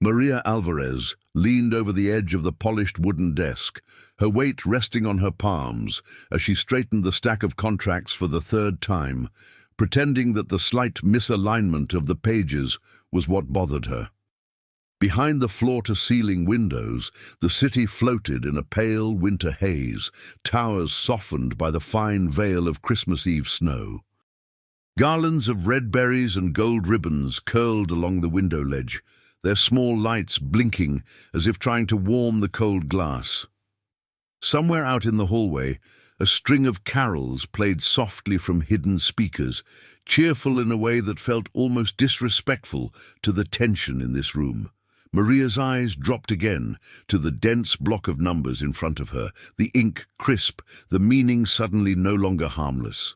Maria Alvarez leaned over the edge of the polished wooden desk, her weight resting on her palms as she straightened the stack of contracts for the third time, pretending that the slight misalignment of the pages was what bothered her. Behind the floor-to-ceiling windows, the city floated in a pale winter haze, towers softened by the fine veil of Christmas Eve snow. Garlands of red berries and gold ribbons curled along the window ledge, their small lights blinking as if trying to warm the cold glass. Somewhere out in the hallway, a string of carols played softly from hidden speakers, cheerful in a way that felt almost disrespectful to the tension in this room. Maria's eyes dropped again to the dense block of numbers in front of her, the ink crisp, the meaning suddenly no longer harmless.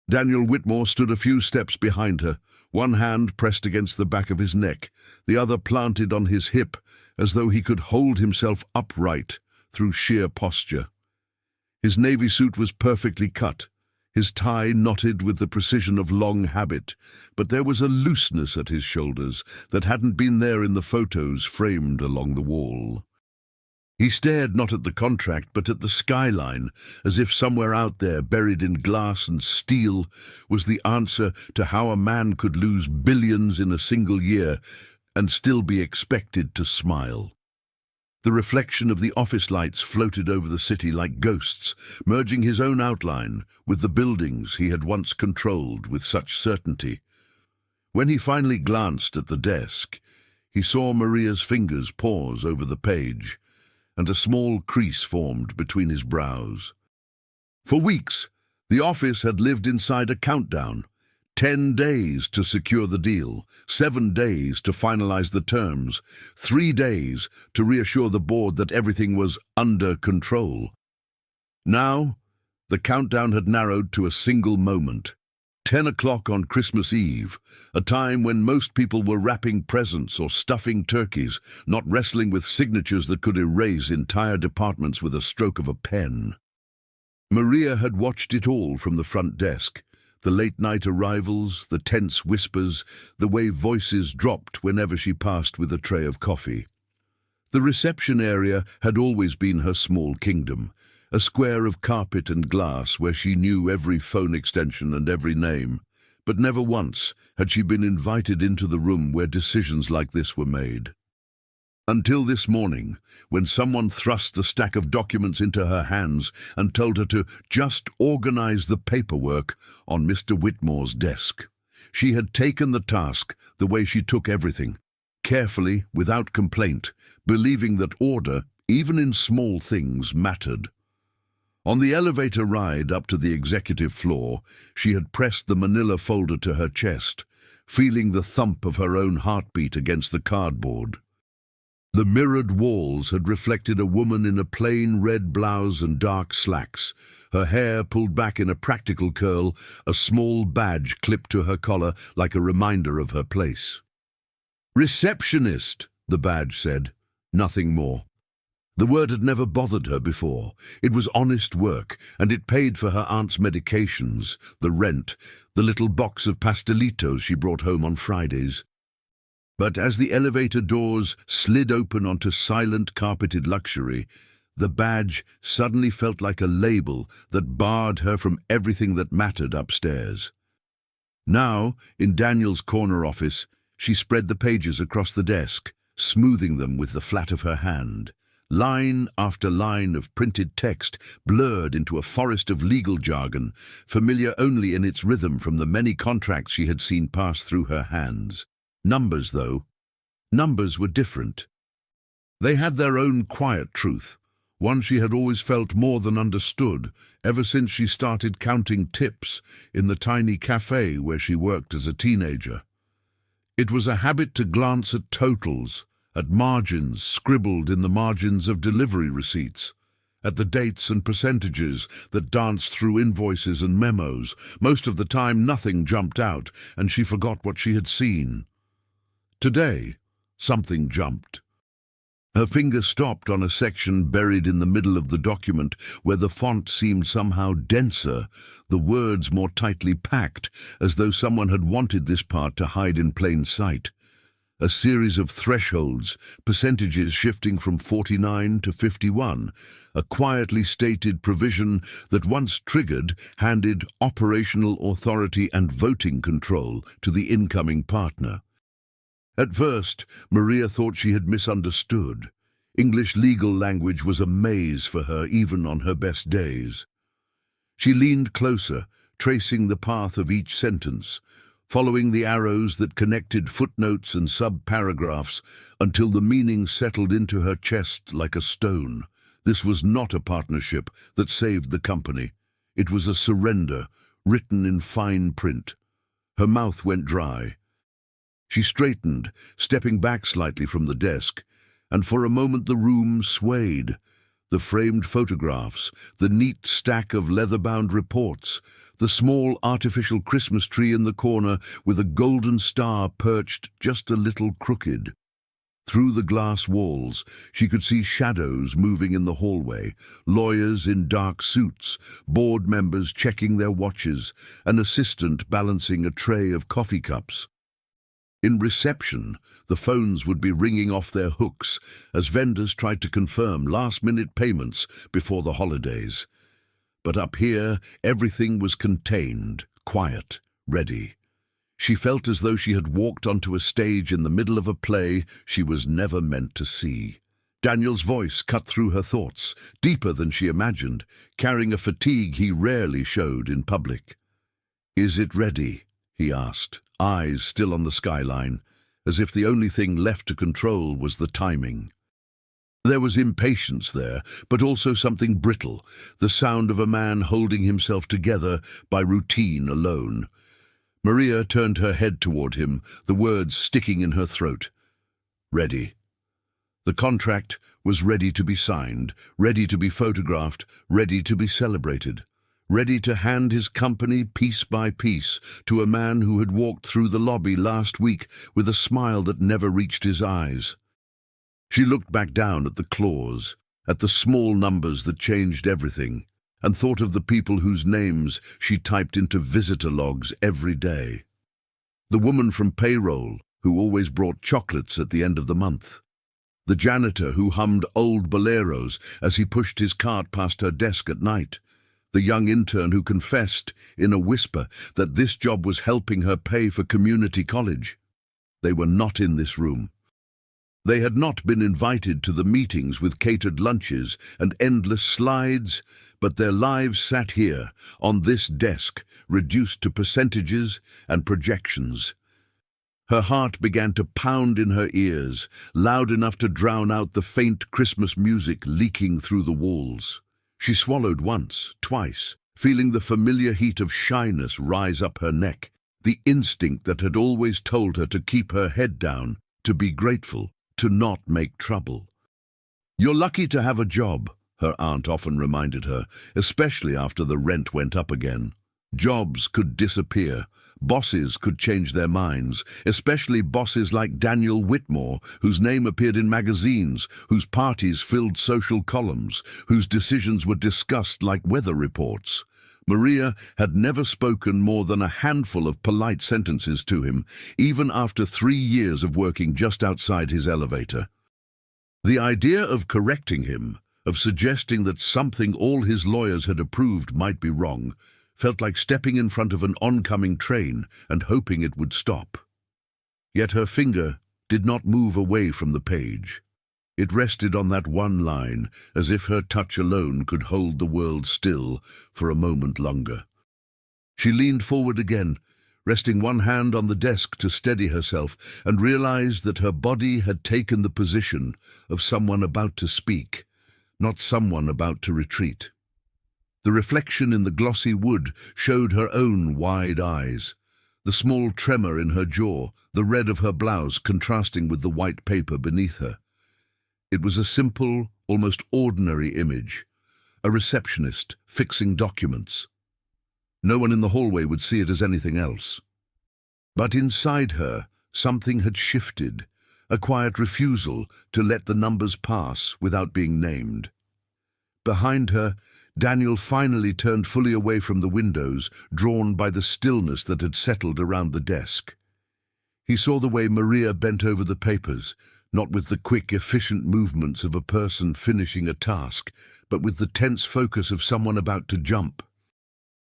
Daniel Whitmore stood a few steps behind her, one hand pressed against the back of his neck, the other planted on his hip, as though he could hold himself upright through sheer posture. His navy suit was perfectly cut, his tie knotted with the precision of long habit, but there was a looseness at his shoulders that hadn't been there in the photos framed along the wall. He stared not at the contract but at the skyline, as if somewhere out there, buried in glass and steel, was the answer to how a man could lose billions in a single year and still be expected to smile. The reflection of the office lights floated over the city like ghosts, merging his own outline with the buildings he had once controlled with such certainty. When he finally glanced at the desk, he saw Maria's fingers pause over the page, and a small crease formed between his brows. For weeks, the office had lived inside a countdown. 10 days to secure the deal, 7 days to finalize the terms, 3 days to reassure the board that everything was under control. Now, the countdown had narrowed to a single moment. 10 o'clock on Christmas Eve, a time when most people were wrapping presents or stuffing turkeys, not wrestling with signatures that could erase entire departments with a stroke of a pen. Maria had watched it all from the front desk. The late-night arrivals, the tense whispers, the way voices dropped whenever she passed with a tray of coffee. The reception area had always been her small kingdom, a square of carpet and glass where she knew every phone extension and every name, but never once had she been invited into the room where decisions like this were made. Until this morning, when someone thrust the stack of documents into her hands and told her to just organize the paperwork on Mr. Whitmore's desk. She had taken the task the way she took everything, carefully, without complaint, believing that order, even in small things, mattered. On the elevator ride up to the executive floor, she had pressed the manila folder to her chest, feeling the thump of her own heartbeat against the cardboard. The mirrored walls had reflected a woman in a plain red blouse and dark slacks, her hair pulled back in a practical curl, a small badge clipped to her collar like a reminder of her place. "Receptionist," the badge said, nothing more. The word had never bothered her before. It was honest work, and it paid for her aunt's medications, the rent, the little box of pastelitos she brought home on Fridays. But as the elevator doors slid open onto silent carpeted luxury, the badge suddenly felt like a label that barred her from everything that mattered upstairs. Now, in Daniel's corner office, she spread the pages across the desk, smoothing them with the flat of her hand. Line after line of printed text blurred into a forest of legal jargon, familiar only in its rhythm from the many contracts she had seen pass through her hands. Numbers, though. Numbers were different. They had their own quiet truth, one she had always felt more than understood, ever since she started counting tips in the tiny cafe where she worked as a teenager. It was a habit to glance at totals, at margins scribbled in the margins of delivery receipts, at the dates and percentages that danced through invoices and memos. Most of the time nothing jumped out, and she forgot what she had seen. Today, something jumped. Her finger stopped on a section buried in the middle of the document where the font seemed somehow denser, the words more tightly packed, as though someone had wanted this part to hide in plain sight. A series of thresholds, percentages shifting from 49 to 51, a quietly stated provision that once triggered handed operational authority and voting control to the incoming partner. At first, Maria thought she had misunderstood. English legal language was a maze for her even on her best days. She leaned closer, tracing the path of each sentence, following the arrows that connected footnotes and sub-paragraphs until the meaning settled into her chest like a stone. This was not a partnership that saved the company. It was a surrender, written in fine print. Her mouth went dry. She straightened, stepping back slightly from the desk, and for a moment the room swayed. The framed photographs, the neat stack of leather-bound reports, the small artificial Christmas tree in the corner with a golden star perched just a little crooked. Through the glass walls, she could see shadows moving in the hallway, lawyers in dark suits, board members checking their watches, an assistant balancing a tray of coffee cups. In reception, the phones would be ringing off their hooks as vendors tried to confirm last-minute payments before the holidays. But up here, everything was contained, quiet, ready. She felt as though she had walked onto a stage in the middle of a play she was never meant to see. Daniel's voice cut through her thoughts, deeper than she imagined, carrying a fatigue he rarely showed in public. "Is it ready?" he asked, eyes still on the skyline, as if the only thing left to control was the timing. There was impatience there, but also something brittle, the sound of a man holding himself together by routine alone. Maria turned her head toward him, the words sticking in her throat. Ready. The contract was ready to be signed, ready to be photographed, ready to be celebrated, ready to hand his company piece by piece to a man who had walked through the lobby last week with a smile that never reached his eyes. She looked back down at the clause, at the small numbers that changed everything, and thought of the people whose names she typed into visitor logs every day. The woman from payroll, who always brought chocolates at the end of the month. The janitor who hummed old boleros as he pushed his cart past her desk at night. The young intern who confessed, in a whisper, that this job was helping her pay for community college. They were not in this room. They had not been invited to the meetings with catered lunches and endless slides, but their lives sat here, on this desk, reduced to percentages and projections. Her heart began to pound in her ears, loud enough to drown out the faint Christmas music leaking through the walls. She swallowed once, twice, feeling the familiar heat of shyness rise up her neck, the instinct that had always told her to keep her head down, to be grateful, to not make trouble. "You're lucky to have a job," her aunt often reminded her, especially after the rent went up again. Jobs could disappear. Bosses could change their minds, especially bosses like Daniel Whitmore, whose name appeared in magazines, whose parties filled social columns, whose decisions were discussed like weather reports. Maria had never spoken more than a handful of polite sentences to him, even after 3 years of working just outside his elevator. The idea of correcting him, of suggesting that something all his lawyers had approved might be wrong, felt like stepping in front of an oncoming train and hoping it would stop. Yet her finger did not move away from the page. It rested on that one line, as if her touch alone could hold the world still for a moment longer. She leaned forward again, resting one hand on the desk to steady herself, and realized that her body had taken the position of someone about to speak, not someone about to retreat. The reflection in the glossy wood showed her own wide eyes, the small tremor in her jaw, the red of her blouse contrasting with the white paper beneath her. It was a simple, almost ordinary image, a receptionist fixing documents. No one in the hallway would see it as anything else. But inside her, something had shifted, a quiet refusal to let the numbers pass without being named. Behind her, Daniel finally turned fully away from the windows, drawn by the stillness that had settled around the desk. He saw the way Maria bent over the papers, not with the quick, efficient movements of a person finishing a task, but with the tense focus of someone about to jump.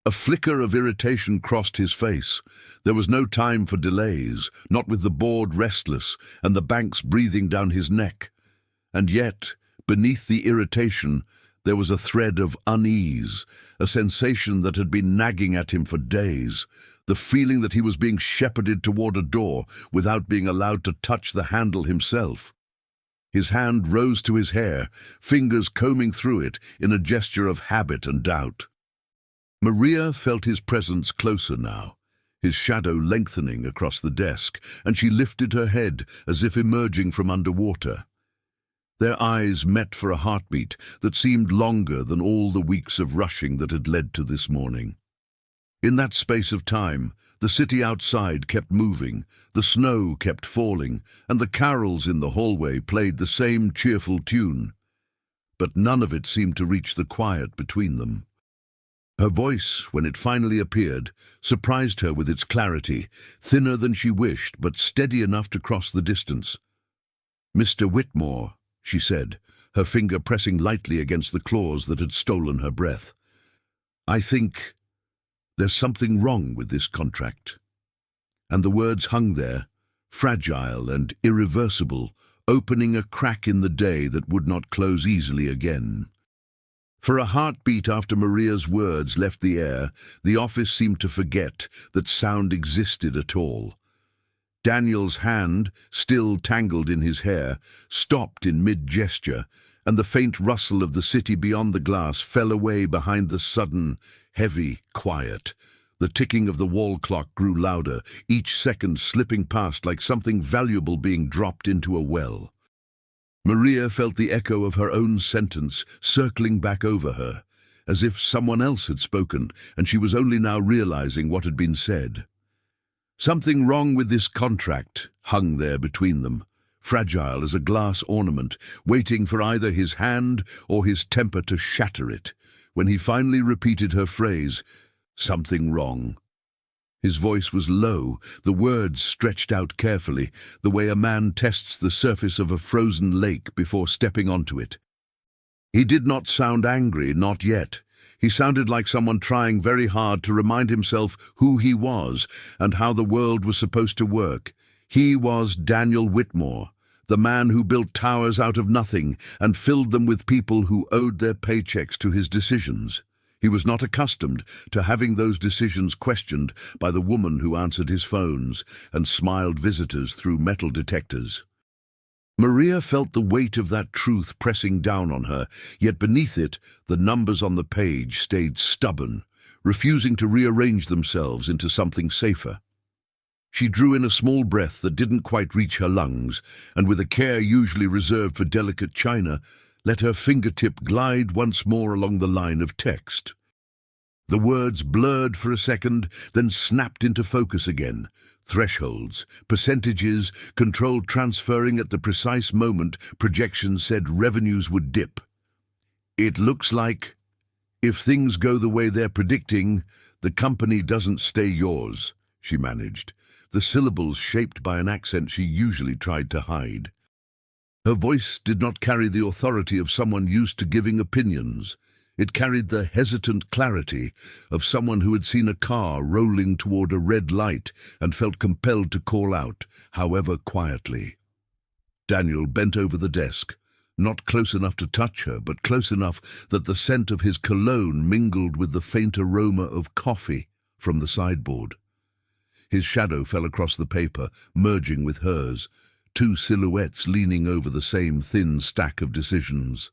A flicker of irritation crossed his face. There was no time for delays, not with the board restless and the banks breathing down his neck. And yet, beneath the irritation, there was a thread of unease, a sensation that had been nagging at him for days, the feeling that he was being shepherded toward a door without being allowed to touch the handle himself. His hand rose to his hair, fingers combing through it in a gesture of habit and doubt. Maria felt his presence closer now, his shadow lengthening across the desk, and she lifted her head as if emerging from underwater. Their eyes met for a heartbeat that seemed longer than all the weeks of rushing that had led to this morning. In that space of time, the city outside kept moving, the snow kept falling, and the carols in the hallway played the same cheerful tune. But none of it seemed to reach the quiet between them. Her voice, when it finally appeared, surprised her with its clarity, thinner than she wished, but steady enough to cross the distance. "Mr. Whitmore," she said, her finger pressing lightly against the claws that had stolen her breath. "I think there's something wrong with this contract." And the words hung there, fragile and irreversible, opening a crack in the day that would not close easily again. For a heartbeat after Maria's words left the air, the office seemed to forget that sound existed at all. Daniel's hand, still tangled in his hair, stopped in mid-gesture, and the faint rustle of the city beyond the glass fell away behind the sudden, heavy quiet. The ticking of the wall clock grew louder, each second slipping past like something valuable being dropped into a well. Maria felt the echo of her own sentence circling back over her, as if someone else had spoken, and she was only now realizing what had been said. Something wrong with this contract hung there between them, fragile as a glass ornament, waiting for either his hand or his temper to shatter it, when he finally repeated her phrase, "Something wrong." His voice was low, the words stretched out carefully, the way a man tests the surface of a frozen lake before stepping onto it. He did not sound angry, not yet. He sounded like someone trying very hard to remind himself who he was and how the world was supposed to work. He was Daniel Whitmore, the man who built towers out of nothing and filled them with people who owed their paychecks to his decisions. He was not accustomed to having those decisions questioned by the woman who answered his phones and smiled visitors through metal detectors. Maria felt the weight of that truth pressing down on her, yet beneath it, the numbers on the page stayed stubborn, refusing to rearrange themselves into something safer. She drew in a small breath that didn't quite reach her lungs, and with a care usually reserved for delicate china, let her fingertip glide once more along the line of text. The words blurred for a second, then snapped into focus again. Thresholds, percentages, control transferring at the precise moment projections said revenues would dip. "It looks like, if things go the way they're predicting, the company doesn't stay yours," she managed, the syllables shaped by an accent she usually tried to hide. Her voice did not carry the authority of someone used to giving opinions. It carried the hesitant clarity of someone who had seen a car rolling toward a red light and felt compelled to call out, however quietly. Daniel bent over the desk, not close enough to touch her, but close enough that the scent of his cologne mingled with the faint aroma of coffee from the sideboard. His shadow fell across the paper, merging with hers, two silhouettes leaning over the same thin stack of decisions.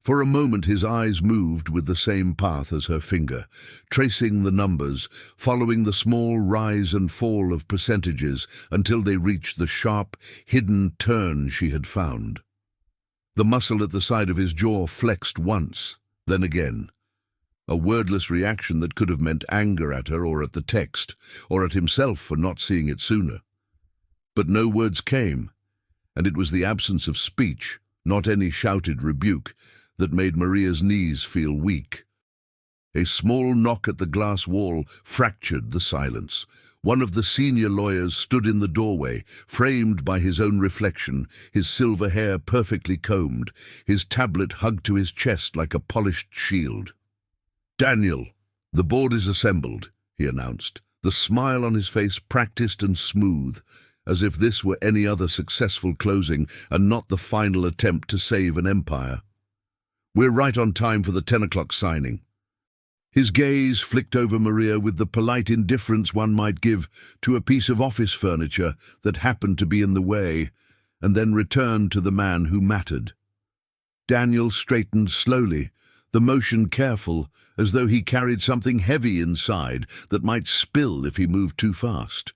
For a moment his eyes moved with the same path as her finger, tracing the numbers, following the small rise and fall of percentages until they reached the sharp, hidden turn she had found. The muscle at the side of his jaw flexed once, then again. A wordless reaction that could have meant anger at her or at the text, or at himself for not seeing it sooner. But no words came, and it was the absence of speech, not any shouted rebuke, that made Maria's knees feel weak. A small knock at the glass wall fractured the silence, One of the senior lawyers stood in the doorway, framed by his own reflection, his silver hair perfectly combed, his tablet hugged to his chest like a polished shield. "Daniel, the board is assembled," he announced, the smile on his face practiced and smooth, as if this were any other successful closing and not the final attempt to save an empire. "We're right on time for the 10 o'clock signing." His gaze flicked over Maria with the polite indifference one might give to a piece of office furniture that happened to be in the way, and then returned to the man who mattered. Daniel straightened slowly, the motion careful, as though he carried something heavy inside that might spill if he moved too fast.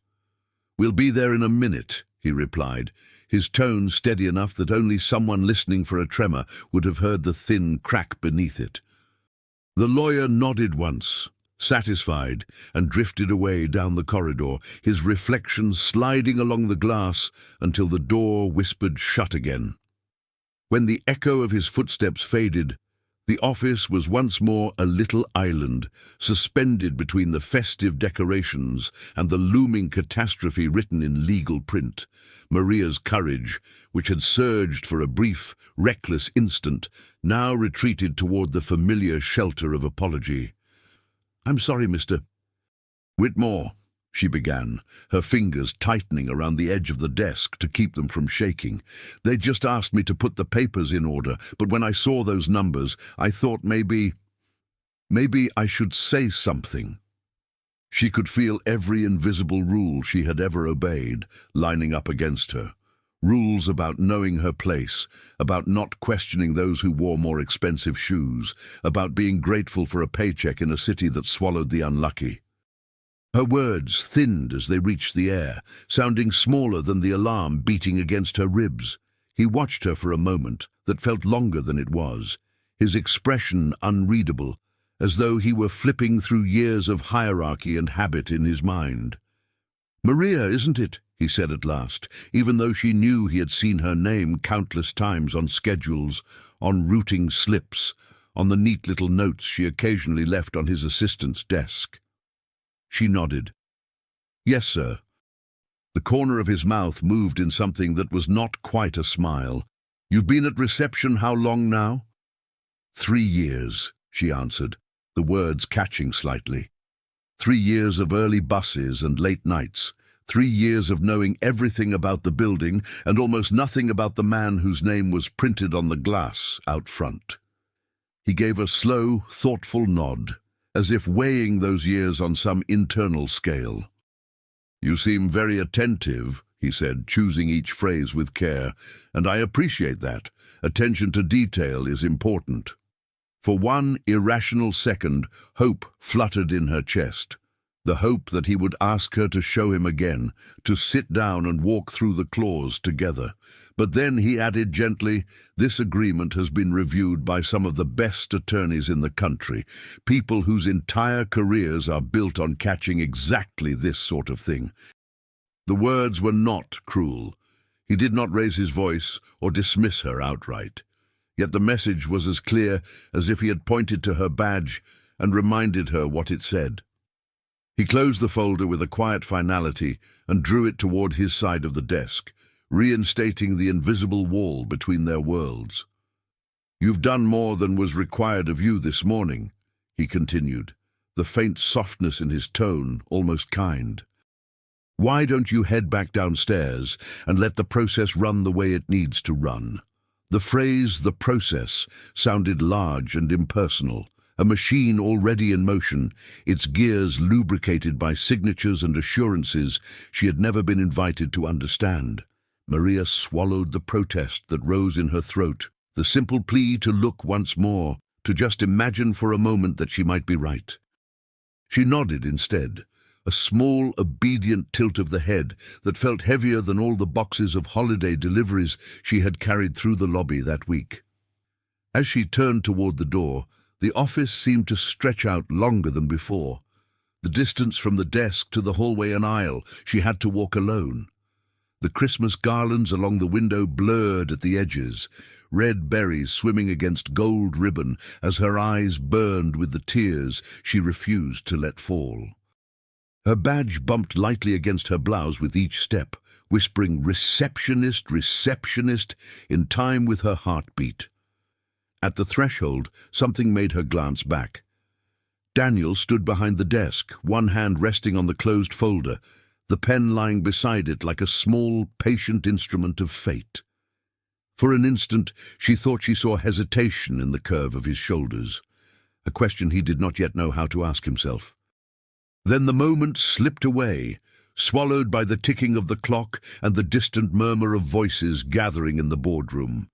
"We'll be there in a minute," he replied, his tone steady enough that only someone listening for a tremor would have heard the thin crack beneath it. The lawyer nodded once, satisfied, and drifted away down the corridor, his reflection sliding along the glass until the door whispered shut again. When the echo of his footsteps faded, the office was once more a little island, suspended between the festive decorations and the looming catastrophe written in legal print. Maria's courage, which had surged for a brief, reckless instant, now retreated toward the familiar shelter of apology. "I'm sorry, Mr. Whitmore," she began, her fingers tightening around the edge of the desk to keep them from shaking. "They just asked me to put the papers in order, but when I saw those numbers, I thought maybe I should say something." She could feel every invisible rule she had ever obeyed lining up against her. Rules about knowing her place, about not questioning those who wore more expensive shoes, about being grateful for a paycheck in a city that swallowed the unlucky. Her words thinned as they reached the air, sounding smaller than the alarm beating against her ribs. He watched her for a moment that felt longer than it was, his expression unreadable, as though he were flipping through years of hierarchy and habit in his mind. "Maria, isn't it?" he said at last, even though she knew he had seen her name countless times on schedules, on routing slips, on the neat little notes she occasionally left on his assistant's desk. She nodded. "Yes, sir." The corner of his mouth moved in something that was not quite a smile. "You've been at reception how long now?" 3 years, she answered, the words catching slightly. 3 years of early buses and late nights. 3 years of knowing everything about the building and almost nothing about the man whose name was printed on the glass out front. He gave a slow, thoughtful nod, as if weighing those years on some internal scale. "You seem very attentive," he said, choosing each phrase with care, "and I appreciate that. Attention to detail is important." For one irrational second, hope fluttered in her chest. The hope that he would ask her to show him again, to sit down and walk through the clause together. But then he added gently, "This agreement has been reviewed by some of the best attorneys in the country, people whose entire careers are built on catching exactly this sort of thing." The words were not cruel. He did not raise his voice or dismiss her outright. Yet the message was as clear as if he had pointed to her badge and reminded her what it said. He closed the folder with a quiet finality and drew it toward his side of the desk, reinstating the invisible wall between their worlds. "You've done more than was required of you this morning," he continued, the faint softness in his tone almost kind. "Why don't you head back downstairs and let the process run the way it needs to run?" The phrase, "the process," sounded large and impersonal, a machine already in motion, its gears lubricated by signatures and assurances she had never been invited to understand. Maria swallowed the protest that rose in her throat, the simple plea to look once more, to just imagine for a moment that she might be right. She nodded instead, a small, obedient tilt of the head that felt heavier than all the boxes of holiday deliveries she had carried through the lobby that week. As she turned toward the door, the office seemed to stretch out longer than before. The distance from the desk to the hallway and aisle she had to walk alone. The Christmas garlands along the window blurred at the edges, red berries swimming against gold ribbon as her eyes burned with the tears she refused to let fall. Her badge bumped lightly against her blouse with each step, whispering "Receptionist, receptionist," in time with her heartbeat. At the threshold, something made her glance back. Daniel stood behind the desk, one hand resting on the closed folder, the pen lying beside it like a small, patient instrument of fate. For an instant, she thought she saw hesitation in the curve of his shoulders, a question he did not yet know how to ask himself. Then the moment slipped away, swallowed by the ticking of the clock and the distant murmur of voices gathering in the boardroom.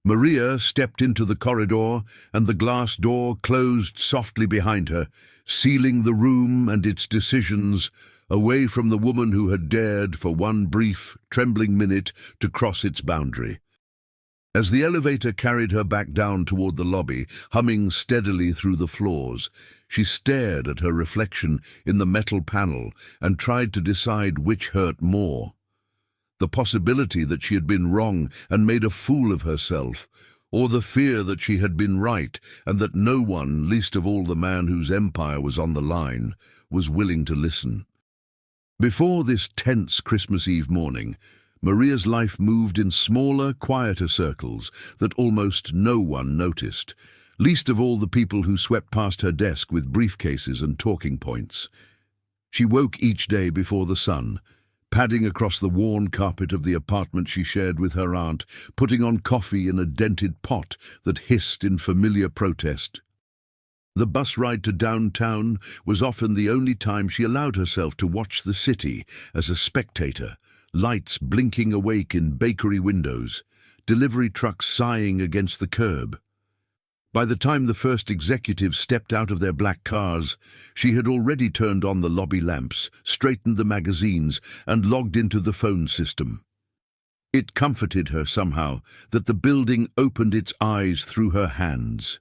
Maria stepped into the corridor, and the glass door closed softly behind her, sealing the room and its decisions away from the woman who had dared for one brief, trembling minute to cross its boundary. As the elevator carried her back down toward the lobby, humming steadily through the floors, she stared at her reflection in the metal panel and tried to decide which hurt more. The possibility that she had been wrong and made a fool of herself, or the fear that she had been right and that no one, least of all the man whose empire was on the line, was willing to listen. Before this tense Christmas Eve morning, Maria's life moved in smaller, quieter circles that almost no one noticed, least of all the people who swept past her desk with briefcases and talking points. She woke each day before the sun, padding across the worn carpet of the apartment she shared with her aunt, putting on coffee in a dented pot that hissed in familiar protest. The bus ride to downtown was often the only time she allowed herself to watch the city as a spectator, lights blinking awake in bakery windows, delivery trucks sighing against the curb. By the time the first executives stepped out of their black cars, she had already turned on the lobby lamps, straightened the magazines, and logged into the phone system. It comforted her somehow that the building opened its eyes through her hands.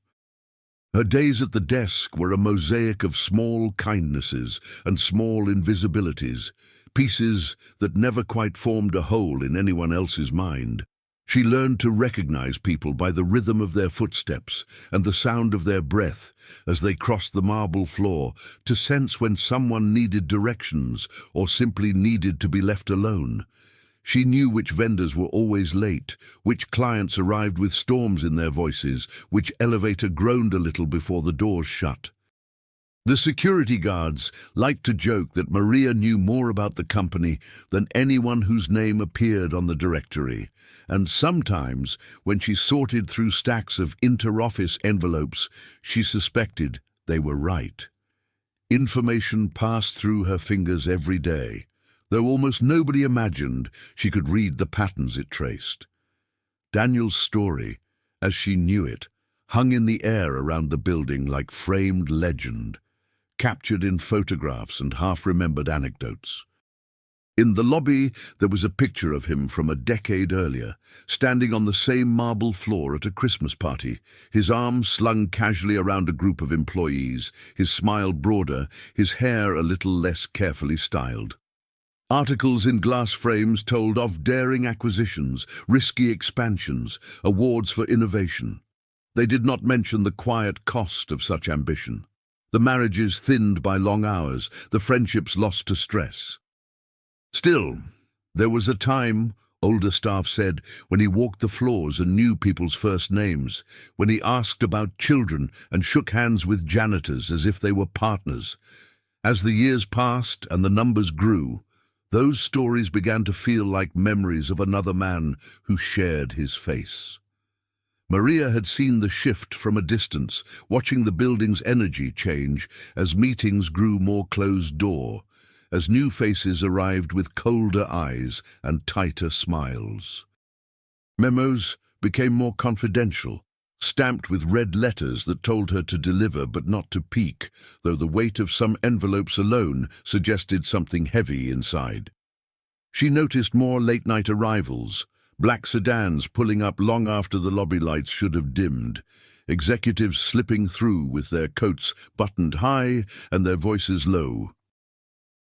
Her days at the desk were a mosaic of small kindnesses and small invisibilities, pieces that never quite formed a whole in anyone else's mind. She learned to recognize people by the rhythm of their footsteps and the sound of their breath as they crossed the marble floor, to sense when someone needed directions or simply needed to be left alone. She knew which vendors were always late, which clients arrived with storms in their voices, which elevator groaned a little before the doors shut. The security guards liked to joke that Maria knew more about the company than anyone whose name appeared on the directory, and sometimes, when she sorted through stacks of inter-office envelopes, she suspected they were right. Information passed through her fingers every day, though almost nobody imagined she could read the patterns it traced. Daniel's story, as she knew it, hung in the air around the building like framed legend, captured in photographs and half-remembered anecdotes. In the lobby, there was a picture of him from a decade earlier, standing on the same marble floor at a Christmas party, his arms slung casually around a group of employees, his smile broader, his hair a little less carefully styled. Articles in glass frames told of daring acquisitions, risky expansions, awards for innovation. They did not mention the quiet cost of such ambition. The marriages thinned by long hours, the friendships lost to stress. Still, there was a time, older staff said, when he walked the floors and knew people's first names, when he asked about children and shook hands with janitors as if they were partners. As the years passed and the numbers grew, those stories began to feel like memories of another man who shared his face. Maria had seen the shift from a distance, watching the building's energy change as meetings grew more closed-door, as new faces arrived with colder eyes and tighter smiles. Memos became more confidential, stamped with red letters that told her to deliver but not to peek, though the weight of some envelopes alone suggested something heavy inside. She noticed more late-night arrivals, black sedans pulling up long after the lobby lights should have dimmed, executives slipping through with their coats buttoned high and their voices low.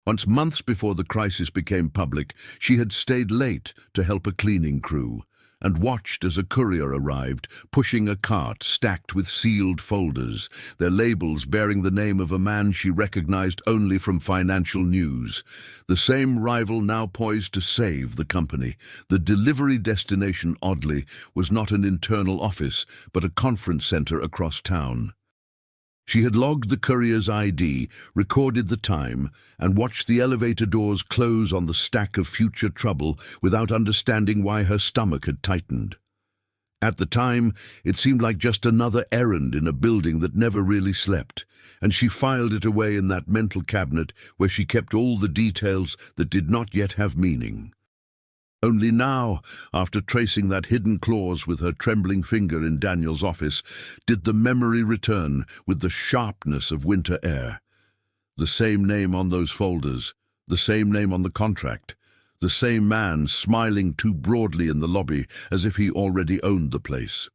Once, months before the crisis became public, she had stayed late to help a cleaning crew, and watched as a courier arrived, pushing a cart stacked with sealed folders, their labels bearing the name of a man she recognized only from financial news. The same rival now poised to save the company. The delivery destination, oddly, was not an internal office, but a conference center across town. She had logged the courier's ID, recorded the time, and watched the elevator doors close on the stack of future trouble without understanding why her stomach had tightened. At the time, it seemed like just another errand in a building that never really slept, and she filed it away in that mental cabinet where she kept all the details that did not yet have meaning. Only now, after tracing that hidden clause with her trembling finger in Daniel's office, did the memory return with the sharpness of winter air. The same name on those folders, the same name on the contract, the same man smiling too broadly in the lobby as if he already owned the place.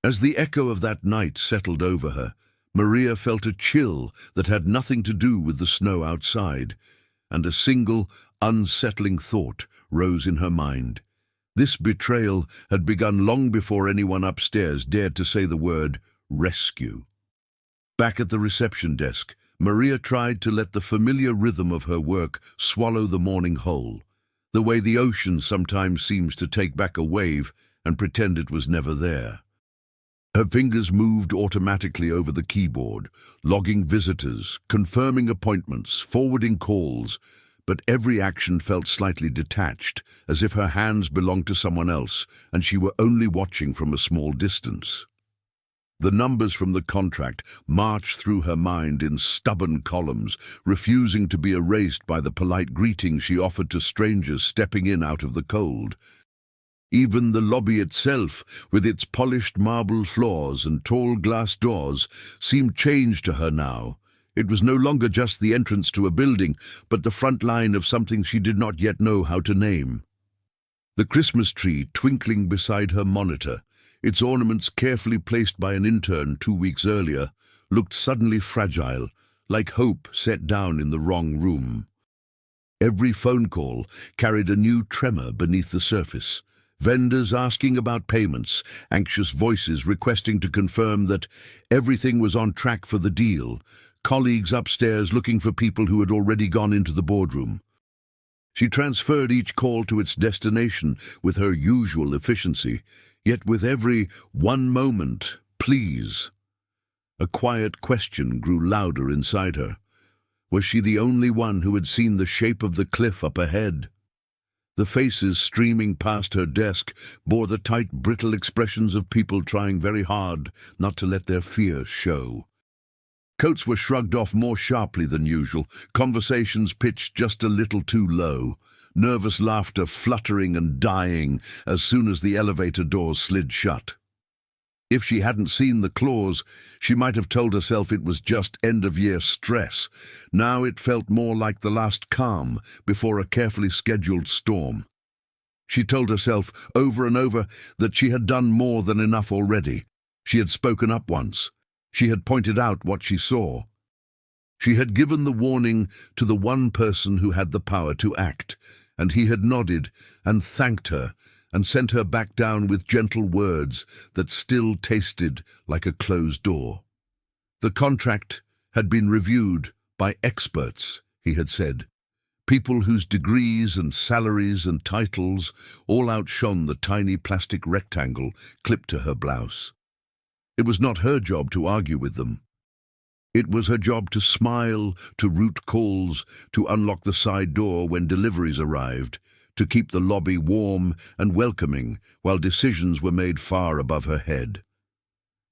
As the echo of that night settled over her, Maria felt a chill that had nothing to do with the snow outside, and a single, unsettling thought rose in her mind. This betrayal had begun long before anyone upstairs dared to say the word rescue. Back at the reception desk, Maria tried to let the familiar rhythm of her work swallow the morning whole, the way the ocean sometimes seems to take back a wave and pretend it was never there. Her fingers moved automatically over the keyboard, logging visitors, confirming appointments, forwarding calls, but every action felt slightly detached, as if her hands belonged to someone else and she were only watching from a small distance. The numbers from the contract marched through her mind in stubborn columns, refusing to be erased by the polite greetings she offered to strangers stepping in out of the cold. Even the lobby itself, with its polished marble floors and tall glass doors, seemed changed to her now. It was no longer just the entrance to a building, but the front line of something she did not yet know how to name. The Christmas tree twinkling beside her monitor, its ornaments carefully placed by an intern 2 weeks earlier, looked suddenly fragile, like hope set down in the wrong room. Every phone call carried a new tremor beneath the surface. Vendors asking about payments, anxious voices requesting to confirm that everything was on track for the deal, colleagues upstairs looking for people who had already gone into the boardroom. She transferred each call to its destination with her usual efficiency, yet with every "one moment, please," a quiet question grew louder inside her. Was she the only one who had seen the shape of the cliff up ahead? The faces streaming past her desk bore the tight, brittle expressions of people trying very hard not to let their fear show. Coats were shrugged off more sharply than usual, conversations pitched just a little too low, nervous laughter fluttering and dying as soon as the elevator doors slid shut. If she hadn't seen the clause, she might have told herself it was just end-of-year stress. Now it felt more like the last calm before a carefully scheduled storm. She told herself over and over that she had done more than enough already. She had spoken up once. She had pointed out what she saw. She had given the warning to the one person who had the power to act, and he had nodded and thanked her and sent her back down with gentle words that still tasted like a closed door. The contract had been reviewed by experts, he had said, people whose degrees and salaries and titles all outshone the tiny plastic rectangle clipped to her blouse. It was not her job to argue with them. It was her job to smile, to route calls, to unlock the side door when deliveries arrived, to keep the lobby warm and welcoming while decisions were made far above her head.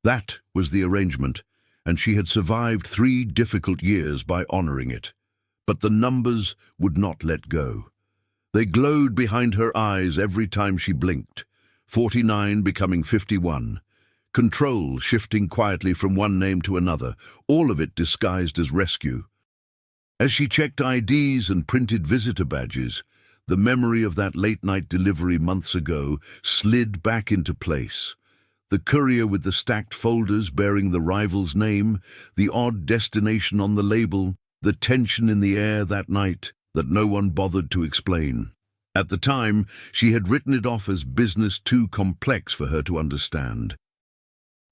That was the arrangement, and she had survived 3 difficult years by honoring it. But the numbers would not let go. They glowed behind her eyes every time she blinked, 49 becoming 51. Control shifting quietly from one name to another, all of it disguised as rescue. As she checked IDs and printed visitor badges, the memory of that late-night delivery months ago slid back into place. The courier with the stacked folders bearing the rival's name, the odd destination on the label, the tension in the air that night that no one bothered to explain. At the time, she had written it off as business too complex for her to understand.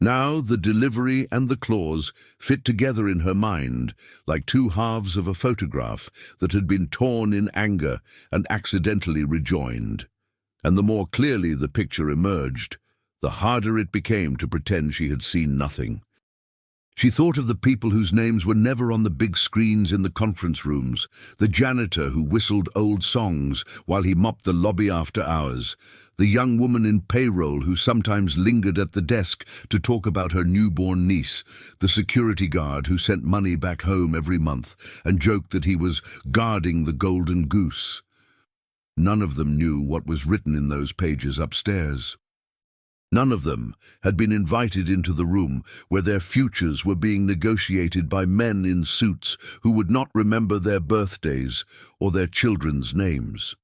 Now the delivery and the clause fit together in her mind like two halves of a photograph that had been torn in anger and accidentally rejoined. And the more clearly the picture emerged, the harder it became to pretend she had seen nothing. She thought of the people whose names were never on the big screens in the conference rooms, the janitor who whistled old songs while he mopped the lobby after hours, the young woman in payroll who sometimes lingered at the desk to talk about her newborn niece, the security guard who sent money back home every month and joked that he was guarding the golden goose. None of them knew what was written in those pages upstairs. None of them had been invited into the room where their futures were being negotiated by men in suits who would not remember their birthdays or their children's names.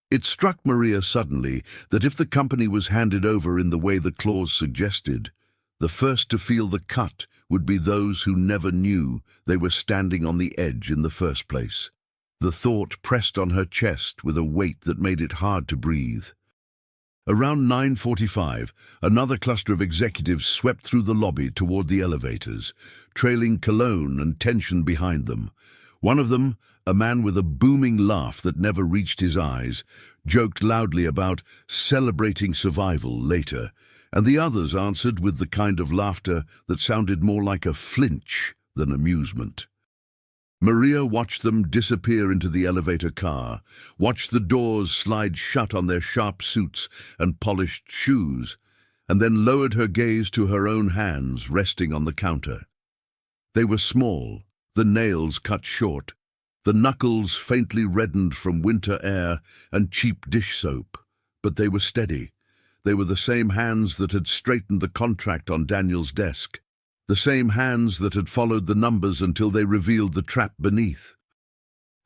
It struck Maria suddenly that if the company was handed over in the way the clause suggested, the first to feel the cut would be those who never knew they were standing on the edge in the first place. The thought pressed on her chest with a weight that made it hard to breathe. Around 9:45, another cluster of executives swept through the lobby toward the elevators, trailing cologne and tension behind them. One of them, a man with a booming laugh that never reached his eyes, joked loudly about celebrating survival later, and the others answered with the kind of laughter that sounded more like a flinch than amusement. Maria watched them disappear into the elevator car, watched the doors slide shut on their sharp suits and polished shoes, and then lowered her gaze to her own hands resting on the counter. They were small, the nails cut short, the knuckles faintly reddened from winter air and cheap dish soap, but they were steady. They were the same hands that had straightened the contract on Daniel's desk, the same hands that had followed the numbers until they revealed the trap beneath.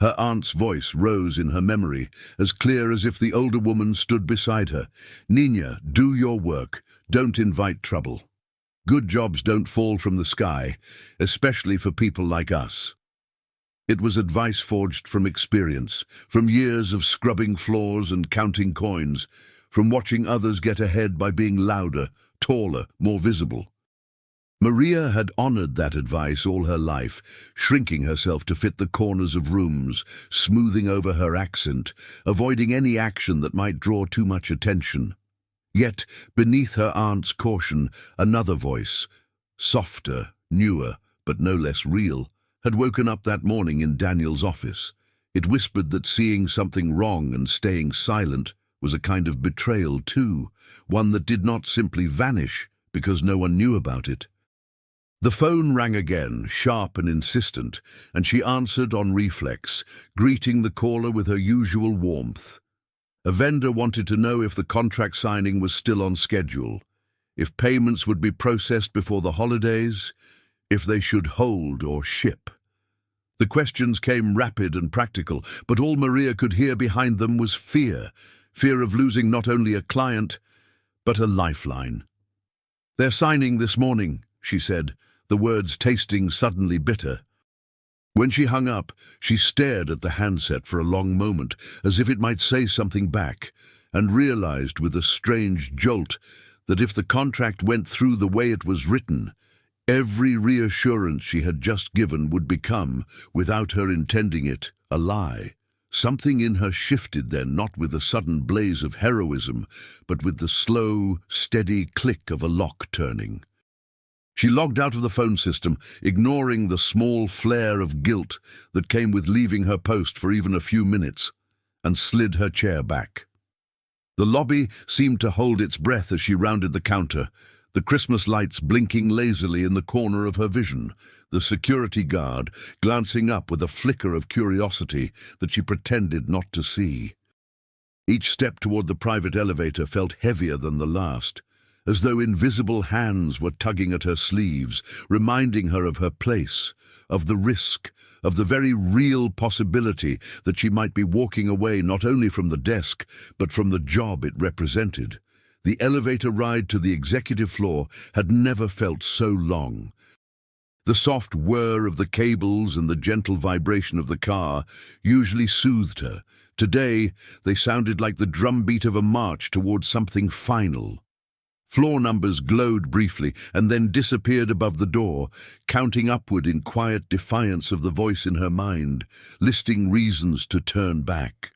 Her aunt's voice rose in her memory, as clear as if the older woman stood beside her. "Nina, do your work. Don't invite trouble. Good jobs don't fall from the sky, especially for people like us." It was advice forged from experience, from years of scrubbing floors and counting coins, from watching others get ahead by being louder, taller, more visible. Maria had honored that advice all her life, shrinking herself to fit the corners of rooms, smoothing over her accent, avoiding any action that might draw too much attention. Yet, beneath her aunt's caution, another voice, softer, newer, but no less real, had woken up that morning in Daniel's office. It whispered that seeing something wrong and staying silent was a kind of betrayal too, one that did not simply vanish because no one knew about it. The phone rang again, sharp and insistent, and she answered on reflex, greeting the caller with her usual warmth. A vendor wanted to know if the contract signing was still on schedule, if payments would be processed before the holidays, if they should hold or ship. The questions came rapid and practical, but all Maria could hear behind them was fear, fear of losing not only a client, but a lifeline. "They're signing this morning," she said, the words tasting suddenly bitter. When she hung up, she stared at the handset for a long moment, as if it might say something back, and realized with a strange jolt that if the contract went through the way it was written, every reassurance she had just given would become, without her intending it, a lie. Something in her shifted then, not with a sudden blaze of heroism, but with the slow, steady click of a lock turning. She logged out of the phone system, ignoring the small flare of guilt that came with leaving her post for even a few minutes, and slid her chair back. The lobby seemed to hold its breath as she rounded the counter, the Christmas lights blinking lazily in the corner of her vision, the security guard glancing up with a flicker of curiosity that she pretended not to see. Each step toward the private elevator felt heavier than the last, as though invisible hands were tugging at her sleeves, reminding her of her place, of the risk, of the very real possibility that she might be walking away not only from the desk, but from the job it represented. The elevator ride to the executive floor had never felt so long. The soft whir of the cables and the gentle vibration of the car usually soothed her, Today, they sounded like the drumbeat of a march towards something final. Floor numbers glowed briefly and then disappeared above the door, counting upward in quiet defiance of the voice in her mind, listing reasons to turn back.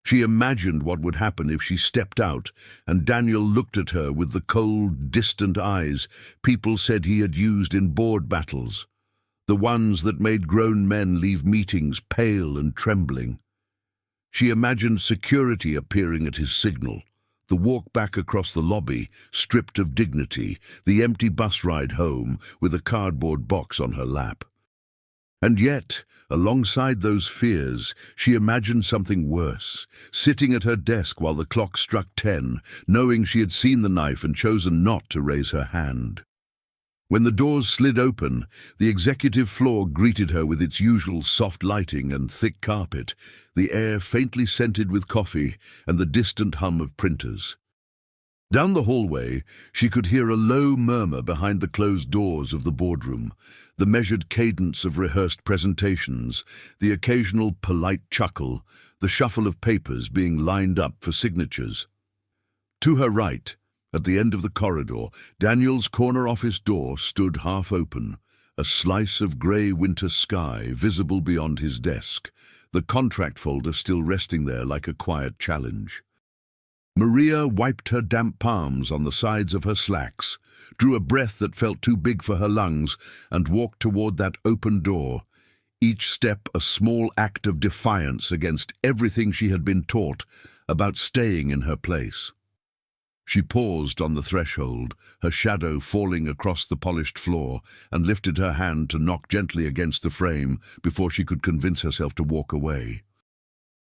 She imagined what would happen if she stepped out, and Daniel looked at her with the cold, distant eyes people said he had used in board battles, the ones that made grown men leave meetings pale and trembling. She imagined security appearing at his signal, the walk back across the lobby, stripped of dignity, the empty bus ride home with a cardboard box on her lap. And yet, alongside those fears, she imagined something worse, sitting at her desk while the clock struck 10, knowing she had seen the knife and chosen not to raise her hand. When the doors slid open, the executive floor greeted her with its usual soft lighting and thick carpet, the air faintly scented with coffee and the distant hum of printers. Down the hallway, she could hear a low murmur behind the closed doors of the boardroom, the measured cadence of rehearsed presentations, the occasional polite chuckle, the shuffle of papers being lined up for signatures. To her right, at the end of the corridor, Daniel's corner office door stood half open, a slice of grey winter sky visible beyond his desk, the contract folder still resting there like a quiet challenge. Maria wiped her damp palms on the sides of her slacks, drew a breath that felt too big for her lungs, and walked toward that open door, each step a small act of defiance against everything she had been taught about staying in her place. She paused on the threshold, her shadow falling across the polished floor, and lifted her hand to knock gently against the frame before she could convince herself to walk away.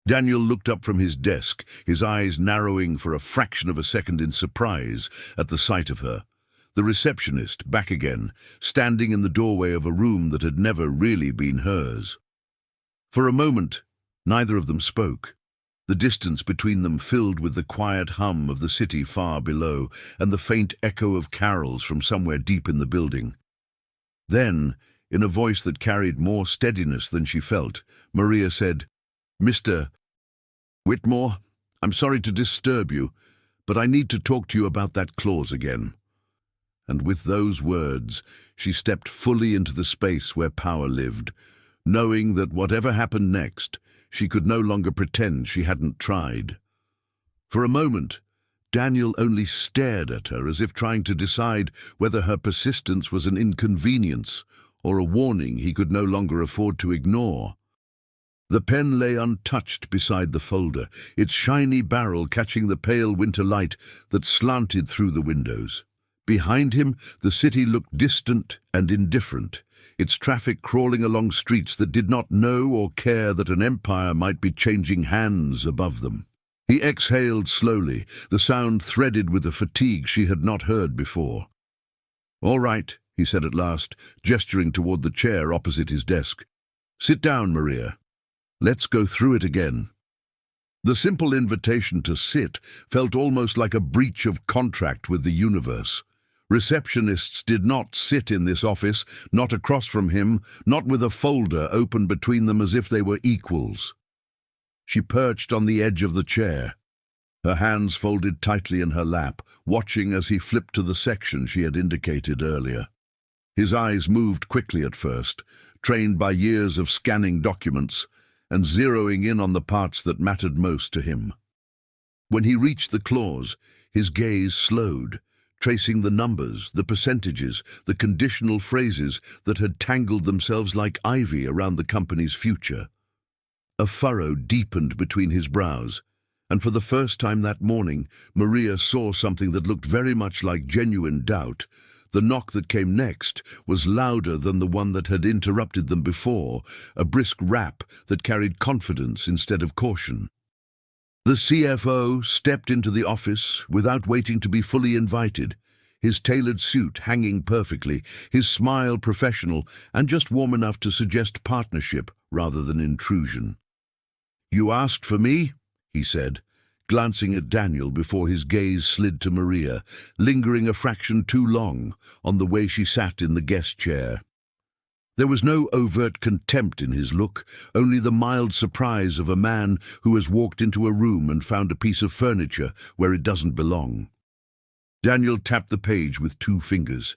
Daniel looked up from his desk, his eyes narrowing for a fraction of a second in surprise at the sight of her. The receptionist, back again, standing in the doorway of a room that had never really been hers. For a moment, neither of them spoke. The distance between them filled with the quiet hum of the city far below and the faint echo of carols from somewhere deep in the building. Then, in a voice that carried more steadiness than she felt, Maria said, "Mr. Whitmore, I'm sorry to disturb you, but I need to talk to you about that clause again." And with those words, she stepped fully into the space where power lived, knowing that whatever happened next, she could no longer pretend she hadn't tried. For a moment, Daniel only stared at her as if trying to decide whether her persistence was an inconvenience or a warning he could no longer afford to ignore. The pen lay untouched beside the folder, its shiny barrel catching the pale winter light that slanted through the windows. Behind him, the city looked distant and indifferent, its traffic crawling along streets that did not know or care that an empire might be changing hands above them. He exhaled slowly, the sound threaded with a fatigue she had not heard before. "All right," he said at last, gesturing toward the chair opposite his desk. "Sit down, Maria. Let's go through it again." The simple invitation to sit felt almost like a breach of contract with the universe. Receptionists did not sit in this office, not across from him, not with a folder open between them as if they were equals. She perched on the edge of the chair, her hands folded tightly in her lap, watching as he flipped to the section she had indicated earlier. His eyes moved quickly at first, trained by years of scanning documents, and zeroing in on the parts that mattered most to him. When he reached the clause, his gaze slowed, tracing the numbers, the percentages, the conditional phrases that had tangled themselves like ivy around the company's future. A furrow deepened between his brows, and for the first time that morning, Maria saw something that looked very much like genuine doubt. The knock that came next was louder than the one that had interrupted them before, a brisk rap that carried confidence instead of caution. The CFO stepped into the office without waiting to be fully invited, his tailored suit hanging perfectly, his smile professional and just warm enough to suggest partnership rather than intrusion. "You asked for me?" he said, glancing at Daniel before his gaze slid to Maria, lingering a fraction too long on the way she sat in the guest chair. There was no overt contempt in his look, only the mild surprise of a man who has walked into a room and found a piece of furniture where it doesn't belong. Daniel tapped the page with 2 fingers.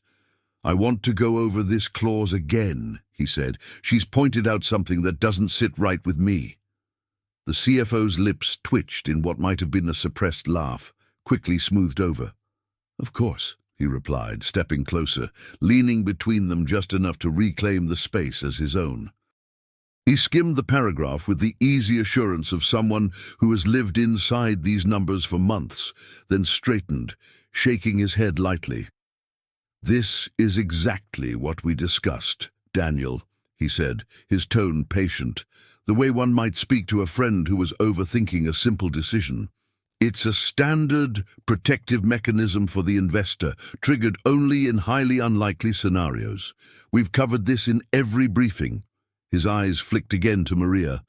"I want to go over this clause again," he said. "She's pointed out something that doesn't sit right with me." The CFO's lips twitched in what might have been a suppressed laugh, quickly smoothed over. "Of course," he replied, stepping closer, leaning between them just enough to reclaim the space as his own. He skimmed the paragraph with the easy assurance of someone who has lived inside these numbers for months, then straightened, shaking his head lightly. "This is exactly what we discussed, Daniel," he said, his tone patient, the way one might speak to a friend who was overthinking a simple decision. "It's a standard protective mechanism for the investor, triggered only in highly unlikely scenarios. We've covered this in every briefing." His eyes flicked again to Maria.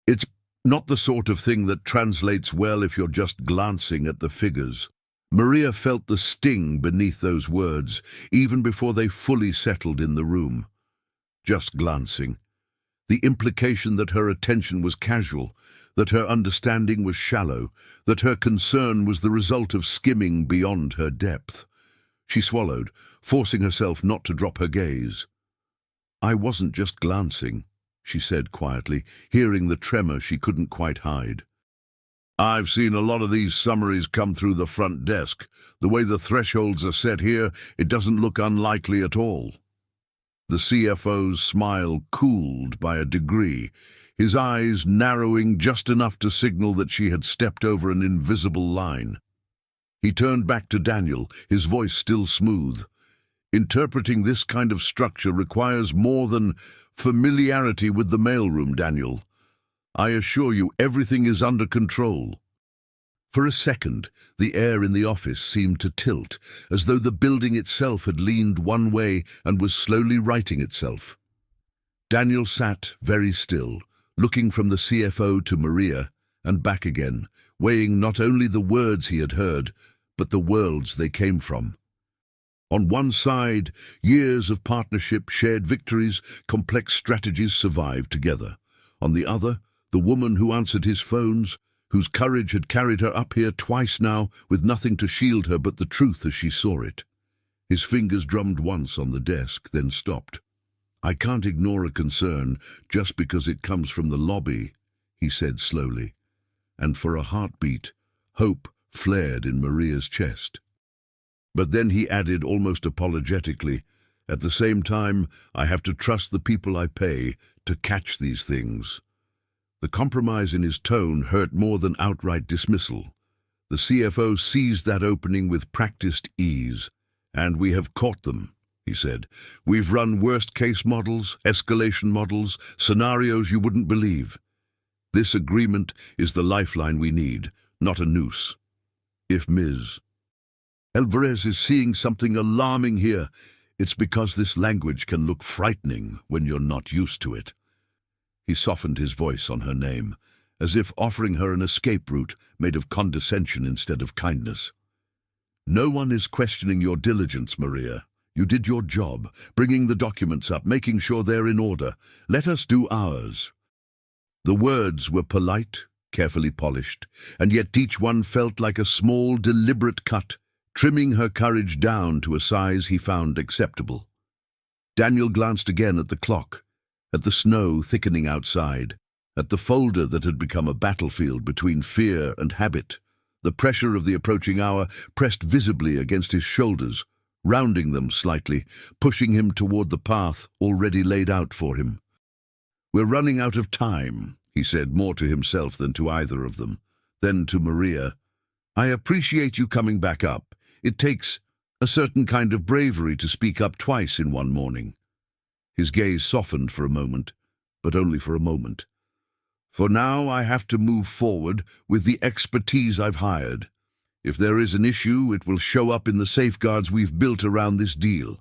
"It's not the sort of thing that translates well if you're just glancing at the figures." Maria felt the sting beneath those words, even before they fully settled in the room. Just glancing. The implication that her attention was casual, that her understanding was shallow, that her concern was the result of skimming beyond her depth. She swallowed, forcing herself not to drop her gaze. "I wasn't just glancing," she said quietly, hearing the tremor she couldn't quite hide. "I've seen a lot of these summaries come through the front desk. The way the thresholds are set here, it doesn't look unlikely at all." The CFO's smile cooled by a degree, his eyes narrowing just enough to signal that she had stepped over an invisible line. He turned back to Daniel, his voice still smooth. "Interpreting this kind of structure requires more than familiarity with the mailroom, Daniel. I assure you everything is under control." For a second, the air in the office seemed to tilt, as though the building itself had leaned one way and was slowly righting itself. Daniel sat very still, looking from the CFO to Maria and back again, weighing not only the words he had heard, but the worlds they came from. On one side, years of partnership, shared victories, complex strategies survived together. On the other, the woman who answered his phones, whose courage had carried her up here twice now, with nothing to shield her but the truth as she saw it. His fingers drummed once on the desk, then stopped. "I can't ignore a concern just because it comes from the lobby," he said slowly. And for a heartbeat, hope flared in Maria's chest. But then he added almost apologetically, "At the same time, I have to trust the people I pay to catch these things." The compromise in his tone hurt more than outright dismissal. The CFO seized that opening with practiced ease. "And we have caught them," he said. "We've run worst-case models, escalation models, scenarios you wouldn't believe. This agreement is the lifeline we need, not a noose. If Ms. Alvarez is seeing something alarming here, it's because this language can look frightening when you're not used to it." He softened his voice on her name, as if offering her an escape route made of condescension instead of kindness. "No one is questioning your diligence, Maria. You did your job, bringing the documents up, making sure they're in order. Let us do ours." The words were polite, carefully polished, and yet each one felt like a small, deliberate cut, trimming her courage down to a size he found acceptable. Daniel glanced again at the clock, at the snow thickening outside, at the folder that had become a battlefield between fear and habit. The pressure of the approaching hour pressed visibly against his shoulders, rounding them slightly, pushing him toward the path already laid out for him. "We're running out of time," he said, more to himself than to either of them. Then to Maria, "I appreciate you coming back up. It takes a certain kind of bravery to speak up twice in one morning." His gaze softened for a moment, but only for a moment. "For now, I have to move forward with the expertise I've hired. If there is an issue, it will show up in the safeguards we've built around this deal."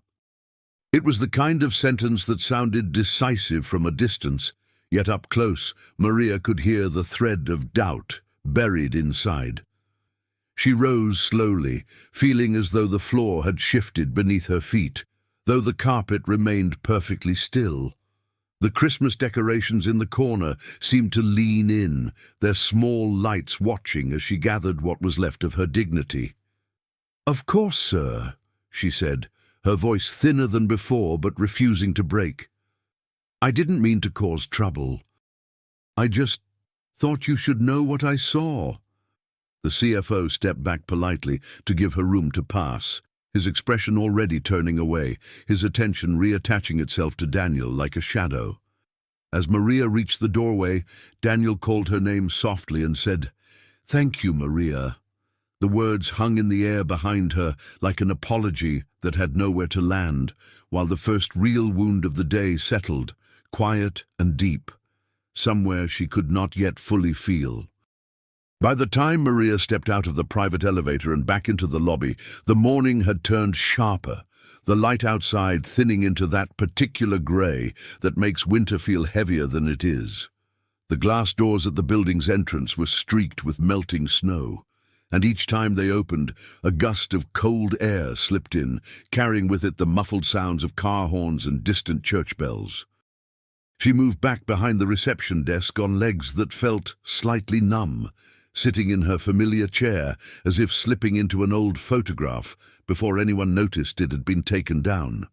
It was the kind of sentence that sounded decisive from a distance, yet up close, Maria could hear the thread of doubt buried inside. She rose slowly, feeling as though the floor had shifted beneath her feet. though the carpet remained perfectly still. The Christmas decorations in the corner seemed to lean in, their small lights watching as she gathered what was left of her dignity. "Of course, sir," she said, her voice thinner than before but refusing to break. "I didn't mean to cause trouble. I just thought you should know what I saw." The CFO stepped back politely to give her room to pass, his expression already turning away, his attention reattaching itself to Daniel like a shadow. As Maria reached the doorway, Daniel called her name softly and said, "Thank you, Maria." The words hung in the air behind her like an apology that had nowhere to land, while the first real wound of the day settled, quiet and deep, somewhere she could not yet fully feel. By the time Maria stepped out of the private elevator and back into the lobby, the morning had turned sharper, the light outside thinning into that particular grey that makes winter feel heavier than it is. The glass doors at the building's entrance were streaked with melting snow, and each time they opened, a gust of cold air slipped in, carrying with it the muffled sounds of car horns and distant church bells. She moved back behind the reception desk on legs that felt slightly numb, sitting in her familiar chair as if slipping into an old photograph before anyone noticed it had been taken down.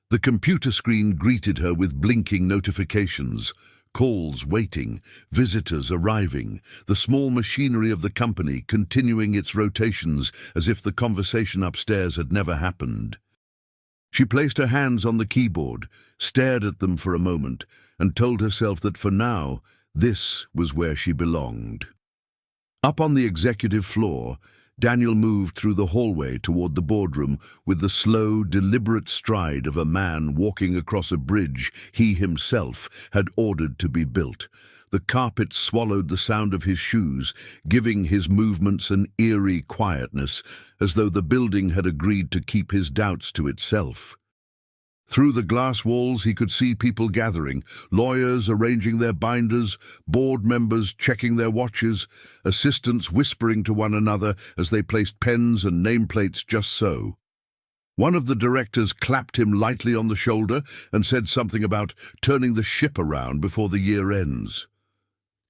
The computer screen greeted her with blinking notifications, calls waiting, visitors arriving, the small machinery of the company continuing its rotations as if the conversation upstairs had never happened. She placed her hands on the keyboard, stared at them for a moment, and told herself that for now, this was where she belonged. Up on the executive floor, Daniel moved through the hallway toward the boardroom with the slow, deliberate stride of a man walking across a bridge he himself had ordered to be built. The carpet swallowed the sound of his shoes, giving his movements an eerie quietness, as though the building had agreed to keep his doubts to itself. Through the glass walls he could see people gathering, lawyers arranging their binders, board members checking their watches, assistants whispering to one another as they placed pens and nameplates just so. One of the directors clapped him lightly on the shoulder and said something about turning the ship around before the year ends.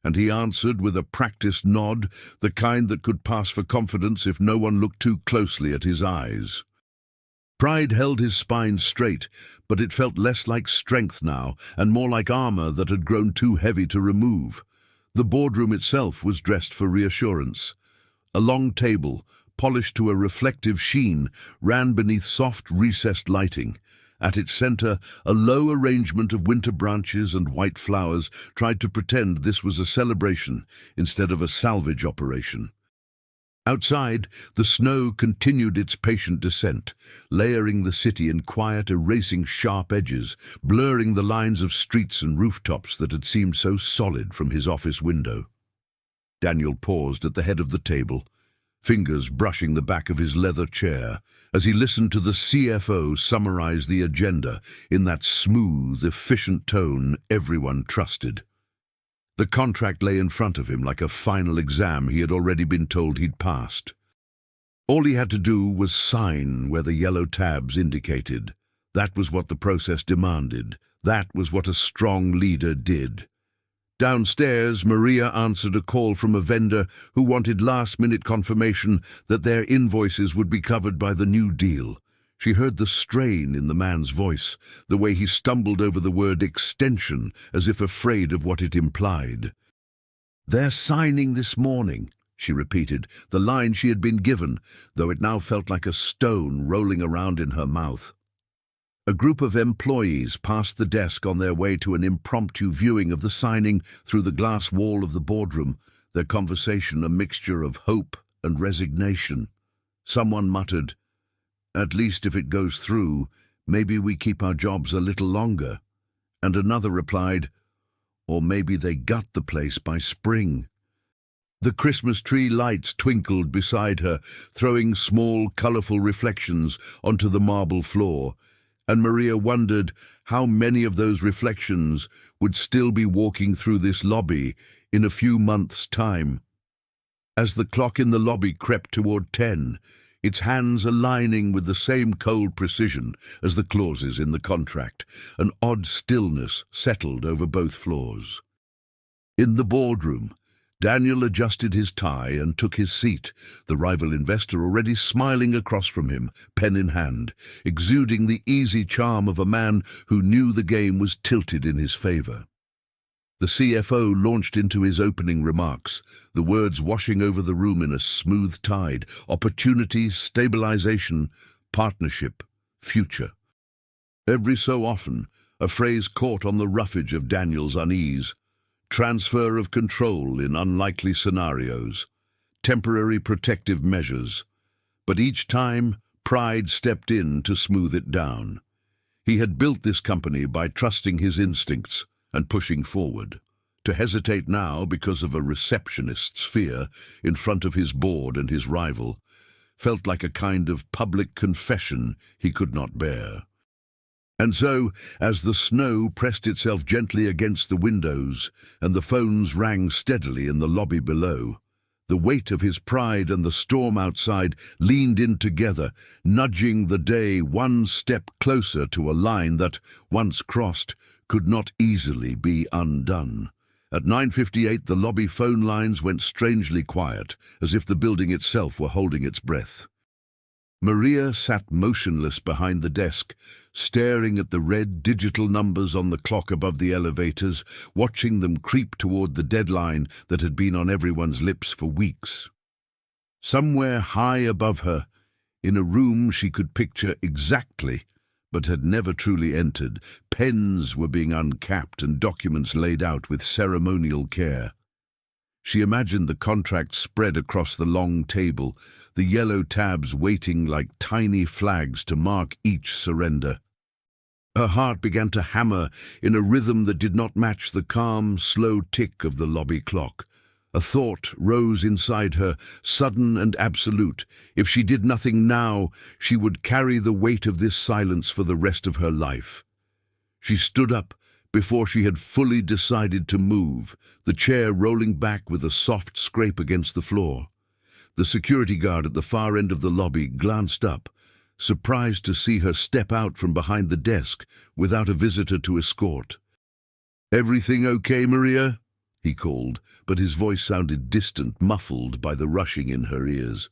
And he answered with a practiced nod, the kind that could pass for confidence if no one looked too closely at his eyes. Pride held his spine straight, but it felt less like strength now and more like armor that had grown too heavy to remove. The boardroom itself was dressed for reassurance. A long table, polished to a reflective sheen, ran beneath soft, recessed lighting. At its center, a low arrangement of winter branches and white flowers tried to pretend this was a celebration instead of a salvage operation. Outside, the snow continued its patient descent, layering the city in quiet, erasing sharp edges, blurring the lines of streets and rooftops that had seemed so solid from his office window. Daniel paused at the head of the table, fingers brushing the back of his leather chair, as he listened to the CFO summarize the agenda in that smooth, efficient tone everyone trusted. The contract lay in front of him like a final exam he had already been told he'd passed. All he had to do was sign where the yellow tabs indicated. That was what the process demanded. That was what a strong leader did. Downstairs, Maria answered a call from a vendor who wanted last-minute confirmation that their invoices would be covered by the new deal. She heard the strain in the man's voice, the way he stumbled over the word extension as if afraid of what it implied. "They're signing this morning," she repeated, the line she had been given, though it now felt like a stone rolling around in her mouth. A group of employees passed the desk on their way to an impromptu viewing of the signing through the glass wall of the boardroom, their conversation a mixture of hope and resignation. Someone muttered, "At least if it goes through, maybe we keep our jobs a little longer." And another replied, "Or maybe they gut the place by spring." The Christmas tree lights twinkled beside her, throwing small, colorful reflections onto the marble floor, and Maria wondered how many of those reflections would still be walking through this lobby in a few months' time. As the clock in the lobby crept toward 10, its hands aligning with the same cold precision as the clauses in the contract. An odd stillness settled over both floors. In the boardroom, Daniel adjusted his tie and took his seat, the rival investor already smiling across from him, pen in hand, exuding the easy charm of a man who knew the game was tilted in his favor. The CFO launched into his opening remarks, the words washing over the room in a smooth tide: opportunity, stabilization, partnership, future. Every so often, a phrase caught on the roughage of Daniel's unease: transfer of control in unlikely scenarios, temporary protective measures. But each time, pride stepped in to smooth it down. He had built this company by trusting his instincts and pushing forward. To hesitate now because of a receptionist's fear in front of his board and his rival felt like a kind of public confession he could not bear. And so, as the snow pressed itself gently against the windows and the phones rang steadily in the lobby below, the weight of his pride and the storm outside leaned in together, nudging the day one step closer to a line that, once crossed, could not easily be undone. At 9:58, the lobby phone lines went strangely quiet, as if the building itself were holding its breath. Maria sat motionless behind the desk, staring at the red digital numbers on the clock above the elevators, watching them creep toward the deadline that had been on everyone's lips for weeks. Somewhere high above her, in a room she could picture exactly, but had never truly entered, pens were being uncapped and documents laid out with ceremonial care. She imagined the contract spread across the long table, the yellow tabs waiting like tiny flags to mark each surrender. Her heart began to hammer in a rhythm that did not match the calm, slow tick of the lobby clock. A thought rose inside her, sudden and absolute. If she did nothing now, she would carry the weight of this silence for the rest of her life. She stood up before she had fully decided to move, the chair rolling back with a soft scrape against the floor. The security guard at the far end of the lobby glanced up, surprised to see her step out from behind the desk without a visitor to escort. "Everything okay, Maria?" he called, but his voice sounded distant, muffled by the rushing in her ears.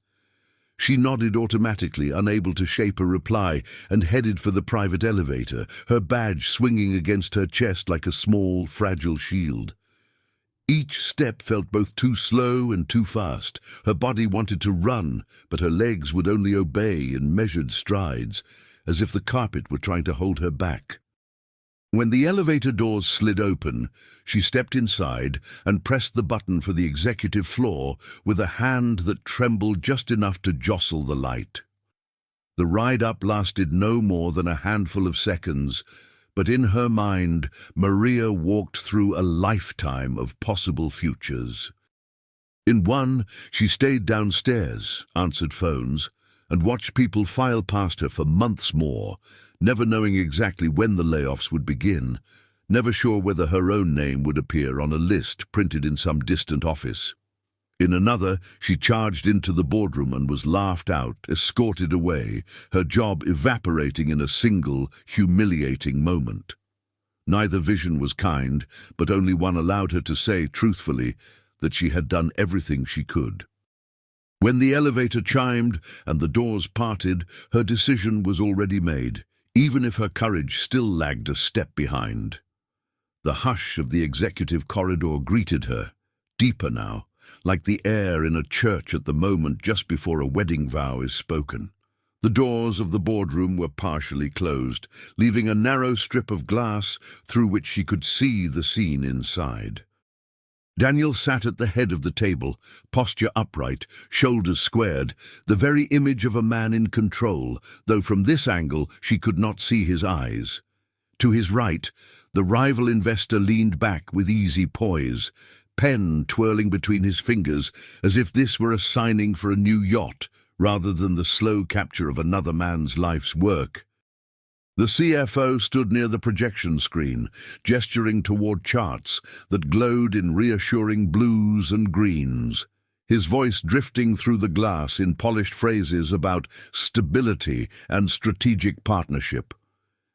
She nodded automatically, unable to shape a reply, and headed for the private elevator, her badge swinging against her chest like a small, fragile shield. Each step felt both too slow and too fast. Her body wanted to run, but her legs would only obey in measured strides, as if the carpet were trying to hold her back. When the elevator doors slid open, she stepped inside and pressed the button for the executive floor with a hand that trembled just enough to jostle the light. The ride up lasted no more than a handful of seconds, but in her mind, Maria walked through a lifetime of possible futures. In one, she stayed downstairs, answered phones, and watched people file past her for months more, never knowing exactly when the layoffs would begin, never sure whether her own name would appear on a list printed in some distant office. In another, she charged into the boardroom and was laughed out, escorted away, her job evaporating in a single, humiliating moment. Neither vision was kind, but only one allowed her to say, truthfully, that she had done everything she could. When the elevator chimed and the doors parted, her decision was already made, even if her courage still lagged a step behind. The hush of the executive corridor greeted her, deeper now, like the air in a church at the moment just before a wedding vow is spoken. The doors of the boardroom were partially closed, leaving a narrow strip of glass through which she could see the scene inside. Daniel sat at the head of the table, posture upright, shoulders squared, the very image of a man in control, though from this angle she could not see his eyes. To his right, the rival investor leaned back with easy poise, pen twirling between his fingers, as if this were a signing for a new yacht, rather than the slow capture of another man's life's work. The CFO stood near the projection screen, gesturing toward charts that glowed in reassuring blues and greens. his voice drifting through the glass in polished phrases about stability and strategic partnership.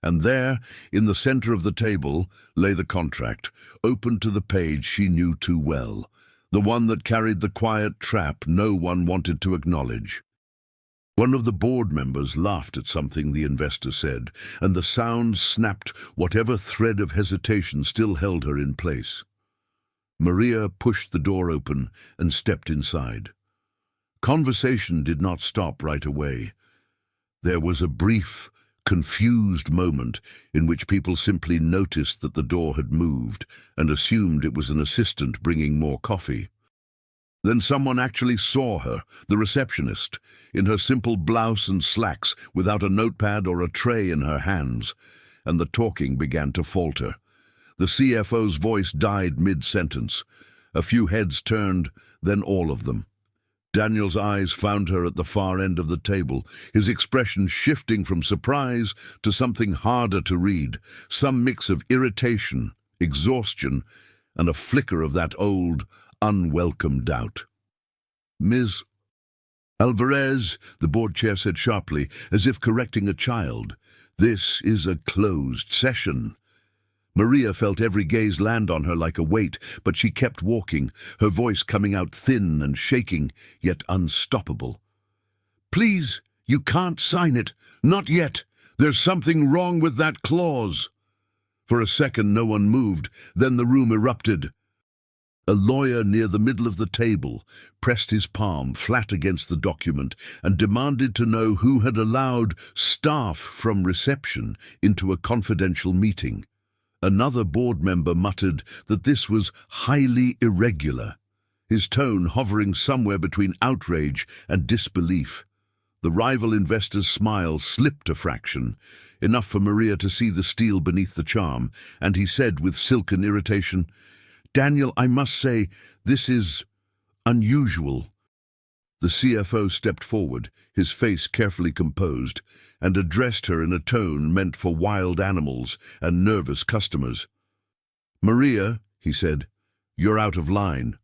And there, in the center of the table, lay the contract, open to the page she knew too well, the one that carried the quiet trap no one wanted to acknowledge. One of the board members laughed at something the investor said, and the sound snapped whatever thread of hesitation still held her in place. Maria pushed the door open and stepped inside. Conversation did not stop right away. There was a brief, confused moment in which people simply noticed that the door had moved and assumed it was an assistant bringing more coffee. Then someone actually saw her, the receptionist, in her simple blouse and slacks, without a notepad or a tray in her hands, and the talking began to falter. The CFO's voice died mid-sentence. A few heads turned, then all of them. Daniel's eyes found her at the far end of the table, his expression shifting from surprise to something harder to read, some mix of irritation, exhaustion, and a flicker of that old, unwelcome doubt. "Ms. Alvarez," the board chair said sharply, as if correcting a child, "this is a closed session." Maria felt every gaze land on her like a weight, but she kept walking, her voice coming out thin and shaking, yet unstoppable. "Please, you can't sign it. Not yet. There's something wrong with that clause." For a second no one moved, then the room erupted. A lawyer near the middle of the table pressed his palm flat against the document and demanded to know who had allowed staff from reception into a confidential meeting. Another board member muttered that this was highly irregular, his tone hovering somewhere between outrage and disbelief. The rival investor's smile slipped a fraction, enough for Maria to see the steel beneath the charm, and he said with silken irritation, "Daniel, I must say, this is unusual." The CFO stepped forward, his face carefully composed, and addressed her in a tone meant for wild animals and nervous customers. "Maria," he said, "you're out of line.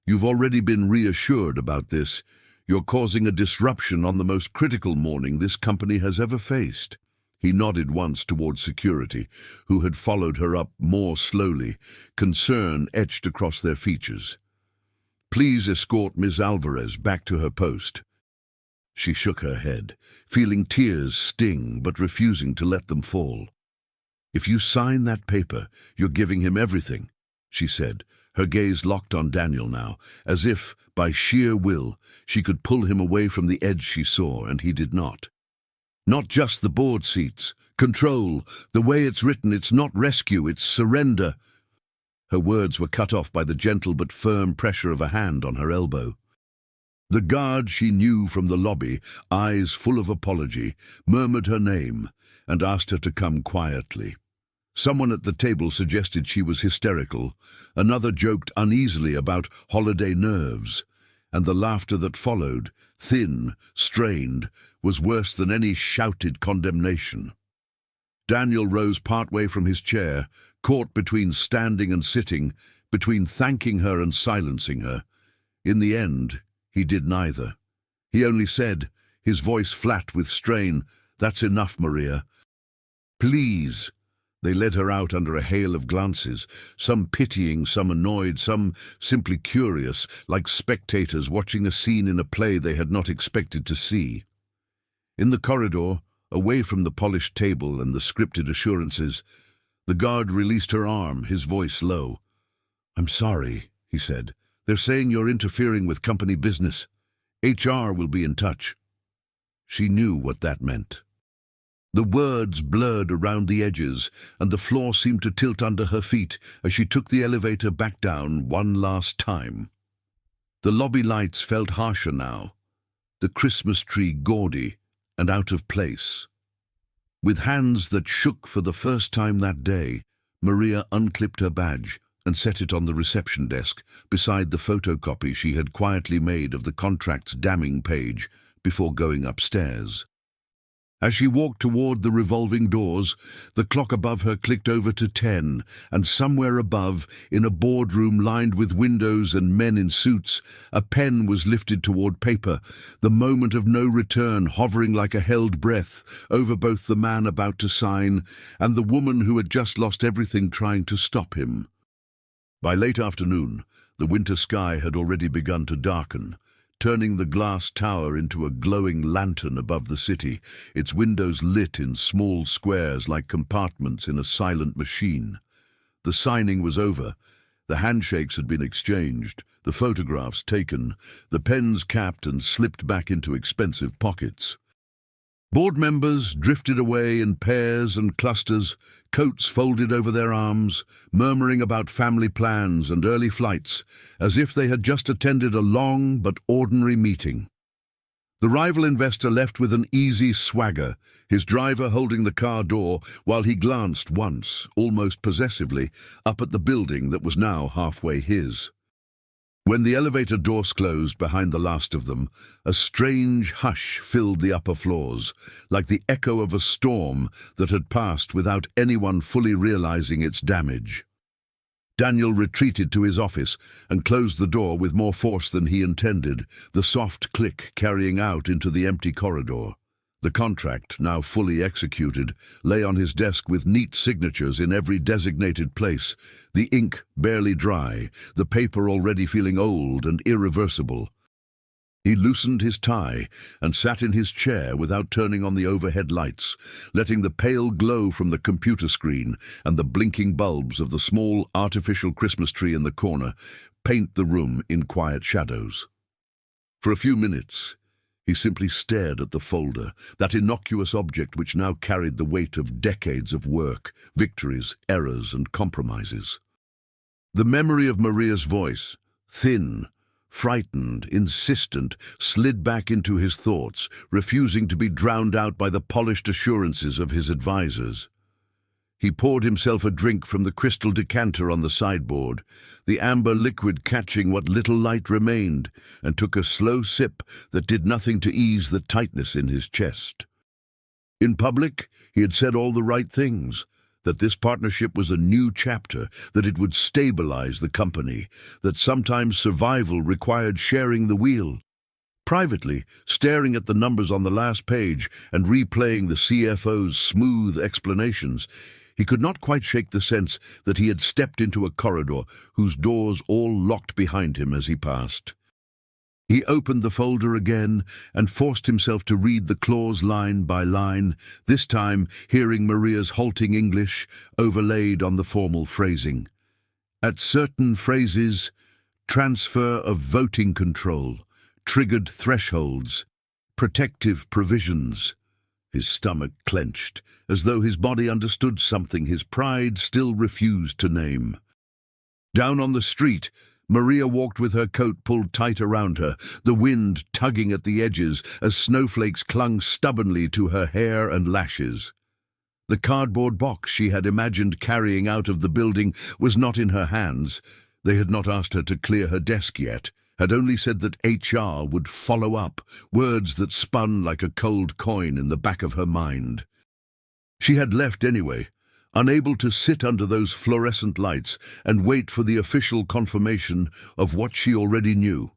You've already been reassured about this. You're causing a disruption on the most critical morning this company has ever faced." He nodded once towards security, who had followed her up more slowly, concern etched across their features. "Please escort Ms. Alvarez back to her post." She shook her head, feeling tears sting but refusing to let them fall. "If you sign that paper, you're giving him everything," she said, her gaze locked on Daniel now, as if, by sheer will, she could pull him away from the edge she saw, and he did not. "Not just the board seats. Control. The way it's written, it's not rescue, it's surrender." Her words were cut off by the gentle but firm pressure of a hand on her elbow. The guard she knew from the lobby, eyes full of apology, murmured her name and asked her to come quietly. Someone at the table suggested she was hysterical. Another joked uneasily about holiday nerves, and the laughter that followed, thin, strained, was worse than any shouted condemnation. Daniel rose partway from his chair, caught between standing and sitting, between thanking her and silencing her. In the end, he did neither. He only said, his voice flat with strain, "That's enough, Maria. Please." They led her out under a hail of glances, some pitying, some annoyed, some simply curious, like spectators watching a scene in a play they had not expected to see. In the corridor, away from the polished table and the scripted assurances, the guard released her arm, his voice low. "I'm sorry," he said. "They're saying you're interfering with company business. HR will be in touch." She knew what that meant. The words blurred around the edges, and the floor seemed to tilt under her feet as she took the elevator back down one last time. The lobby lights felt harsher now, the Christmas tree gaudy and out of place. With hands that shook for the first time that day, Maria unclipped her badge and set it on the reception desk beside the photocopy she had quietly made of the contract's damning page before going upstairs. As she walked toward the revolving doors, the clock above her clicked over to 10, and somewhere above, in a boardroom lined with windows and men in suits, a pen was lifted toward paper, the moment of no return hovering like a held breath over both the man about to sign and the woman who had just lost everything trying to stop him. By late afternoon, the winter sky had already begun to darken, turning the glass tower into a glowing lantern above the city, its windows lit in small squares like compartments in a silent machine. The signing was over. The handshakes had been exchanged, the photographs taken, the pens capped and slipped back into expensive pockets. Board members drifted away in pairs and clusters, coats folded over their arms, murmuring about family plans and early flights, as if they had just attended a long but ordinary meeting. The rival investor left with an easy swagger, his driver holding the car door while he glanced once, almost possessively, up at the building that was now halfway his. When the elevator doors closed behind the last of them, a strange hush filled the upper floors, like the echo of a storm that had passed without anyone fully realizing its damage. Daniel retreated to his office and closed the door with more force than he intended, the soft click carrying out into the empty corridor. The contract, now fully executed, lay on his desk with neat signatures in every designated place, the ink barely dry, the paper already feeling old and irreversible. He loosened his tie and sat in his chair without turning on the overhead lights, letting the pale glow from the computer screen and the blinking bulbs of the small artificial Christmas tree in the corner paint the room in quiet shadows. For a few minutes, he simply stared at the folder, that innocuous object which now carried the weight of decades of work, victories, errors, and compromises. The memory of Maria's voice, thin, frightened, insistent, slid back into his thoughts, refusing to be drowned out by the polished assurances of his advisors. He poured himself a drink from the crystal decanter on the sideboard, the amber liquid catching what little light remained, and took a slow sip that did nothing to ease the tightness in his chest. In public, he had said all the right things, that this partnership was a new chapter, that it would stabilize the company, that sometimes survival required sharing the wheel. Privately, staring at the numbers on the last page and replaying the CFO's smooth explanations, he could not quite shake the sense that he had stepped into a corridor whose doors all locked behind him as he passed. He opened the folder again and forced himself to read the clause line by line, this time hearing Maria's halting English overlaid on the formal phrasing. At certain phrases, transfer of voting control, triggered thresholds, protective provisions. His stomach clenched, as though his body understood something his pride still refused to name. Down on the street, Maria walked with her coat pulled tight around her, the wind tugging at the edges as snowflakes clung stubbornly to her hair and lashes. The cardboard box she had imagined carrying out of the building was not in her hands. They had not asked her to clear her desk yet, had only said that HR would follow up, words that spun like a cold coin in the back of her mind. She had left anyway, unable to sit under those fluorescent lights and wait for the official confirmation of what she already knew.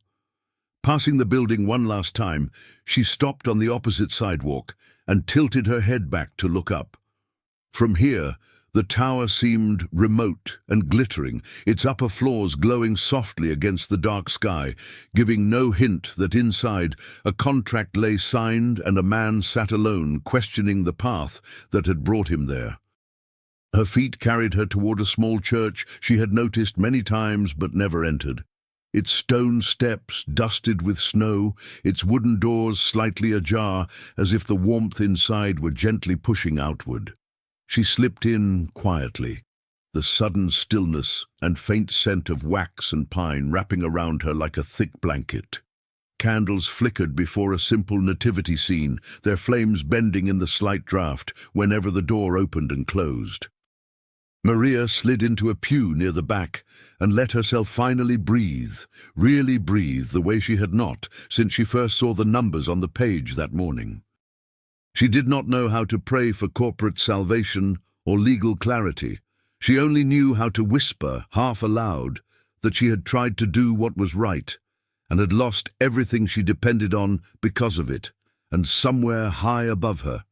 Passing the building one last time, she stopped on the opposite sidewalk and tilted her head back to look up. From here, the tower seemed remote and glittering, its upper floors glowing softly against the dark sky, giving no hint that inside a contract lay signed and a man sat alone questioning the path that had brought him there. Her feet carried her toward a small church she had noticed many times but never entered. Its stone steps dusted with snow, its wooden doors slightly ajar as if the warmth inside were gently pushing outward. She slipped in quietly, the sudden stillness and faint scent of wax and pine wrapping around her like a thick blanket. Candles flickered before a simple nativity scene, their flames bending in the slight draught whenever the door opened and closed. Maria slid into a pew near the back and let herself finally breathe, really breathe the way she had not since she first saw the numbers on the page that morning. She did not know how to pray for corporate salvation or legal clarity. She only knew how to whisper, half aloud, that she had tried to do what was right, and had lost everything she depended on because of it. And somewhere high above her,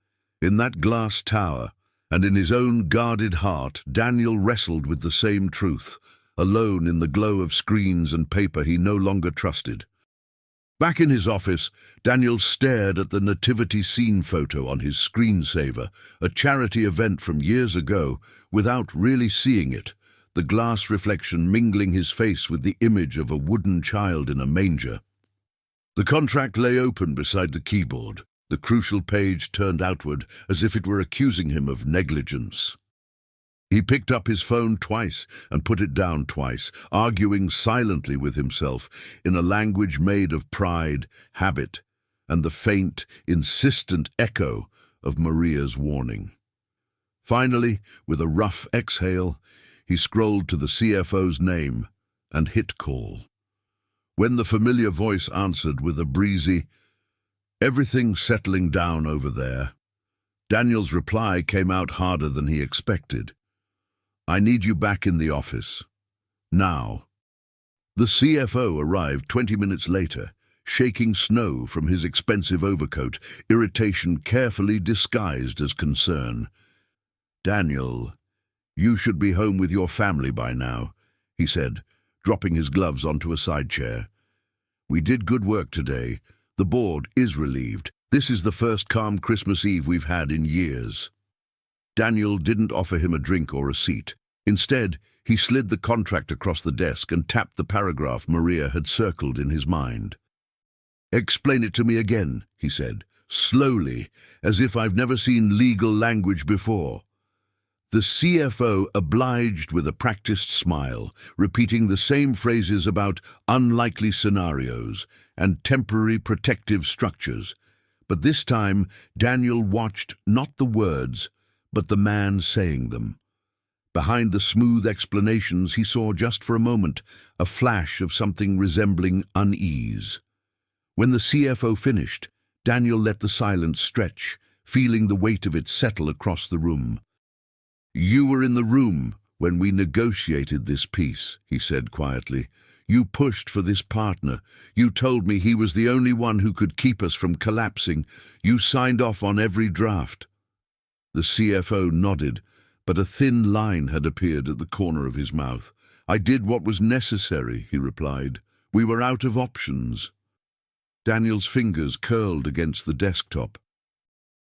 in that glass tower, and in his own guarded heart, Daniel wrestled with the same truth, alone in the glow of screens and paper he no longer trusted. Back in his office, Daniel stared at the nativity scene photo on his screensaver, a charity event from years ago, without really seeing it, the glass reflection mingling his face with the image of a wooden child in a manger. The contract lay open beside the keyboard, the crucial page turned outward as if it were accusing him of negligence. He picked up his phone twice and put it down twice, arguing silently with himself in a language made of pride, habit, and the faint, insistent echo of Maria's warning. Finally, with a rough exhale, he scrolled to the CFO's name and hit call. When the familiar voice answered with a breezy, "Everything settling down over there," Daniel's reply came out harder than he expected. "I need you back in the office. Now." The CFO arrived 20 minutes later, shaking snow from his expensive overcoat, irritation carefully disguised as concern. "Daniel, you should be home with your family by now," he said, dropping his gloves onto a side chair. "We did good work today. The board is relieved. This is the first calm Christmas Eve we've had in years." Daniel didn't offer him a drink or a seat. Instead, he slid the contract across the desk and tapped the paragraph Maria had circled in his mind. "Explain it to me again," he said, slowly, as if I've never seen legal language before. The CFO obliged with a practiced smile, repeating the same phrases about unlikely scenarios and temporary protective structures. But this time, Daniel watched not the words, but the man saying them. Behind the smooth explanations, he saw just for a moment a flash of something resembling unease. When the CFO finished, Daniel let the silence stretch, feeling the weight of it settle across the room. "You were in the room when we negotiated this peace," he said quietly. "You pushed for this partner. You told me he was the only one who could keep us from collapsing. You signed off on every draft." The CFO nodded, but a thin line had appeared at the corner of his mouth. "I did what was necessary," he replied. "We were out of options." Daniel's fingers curled against the desktop.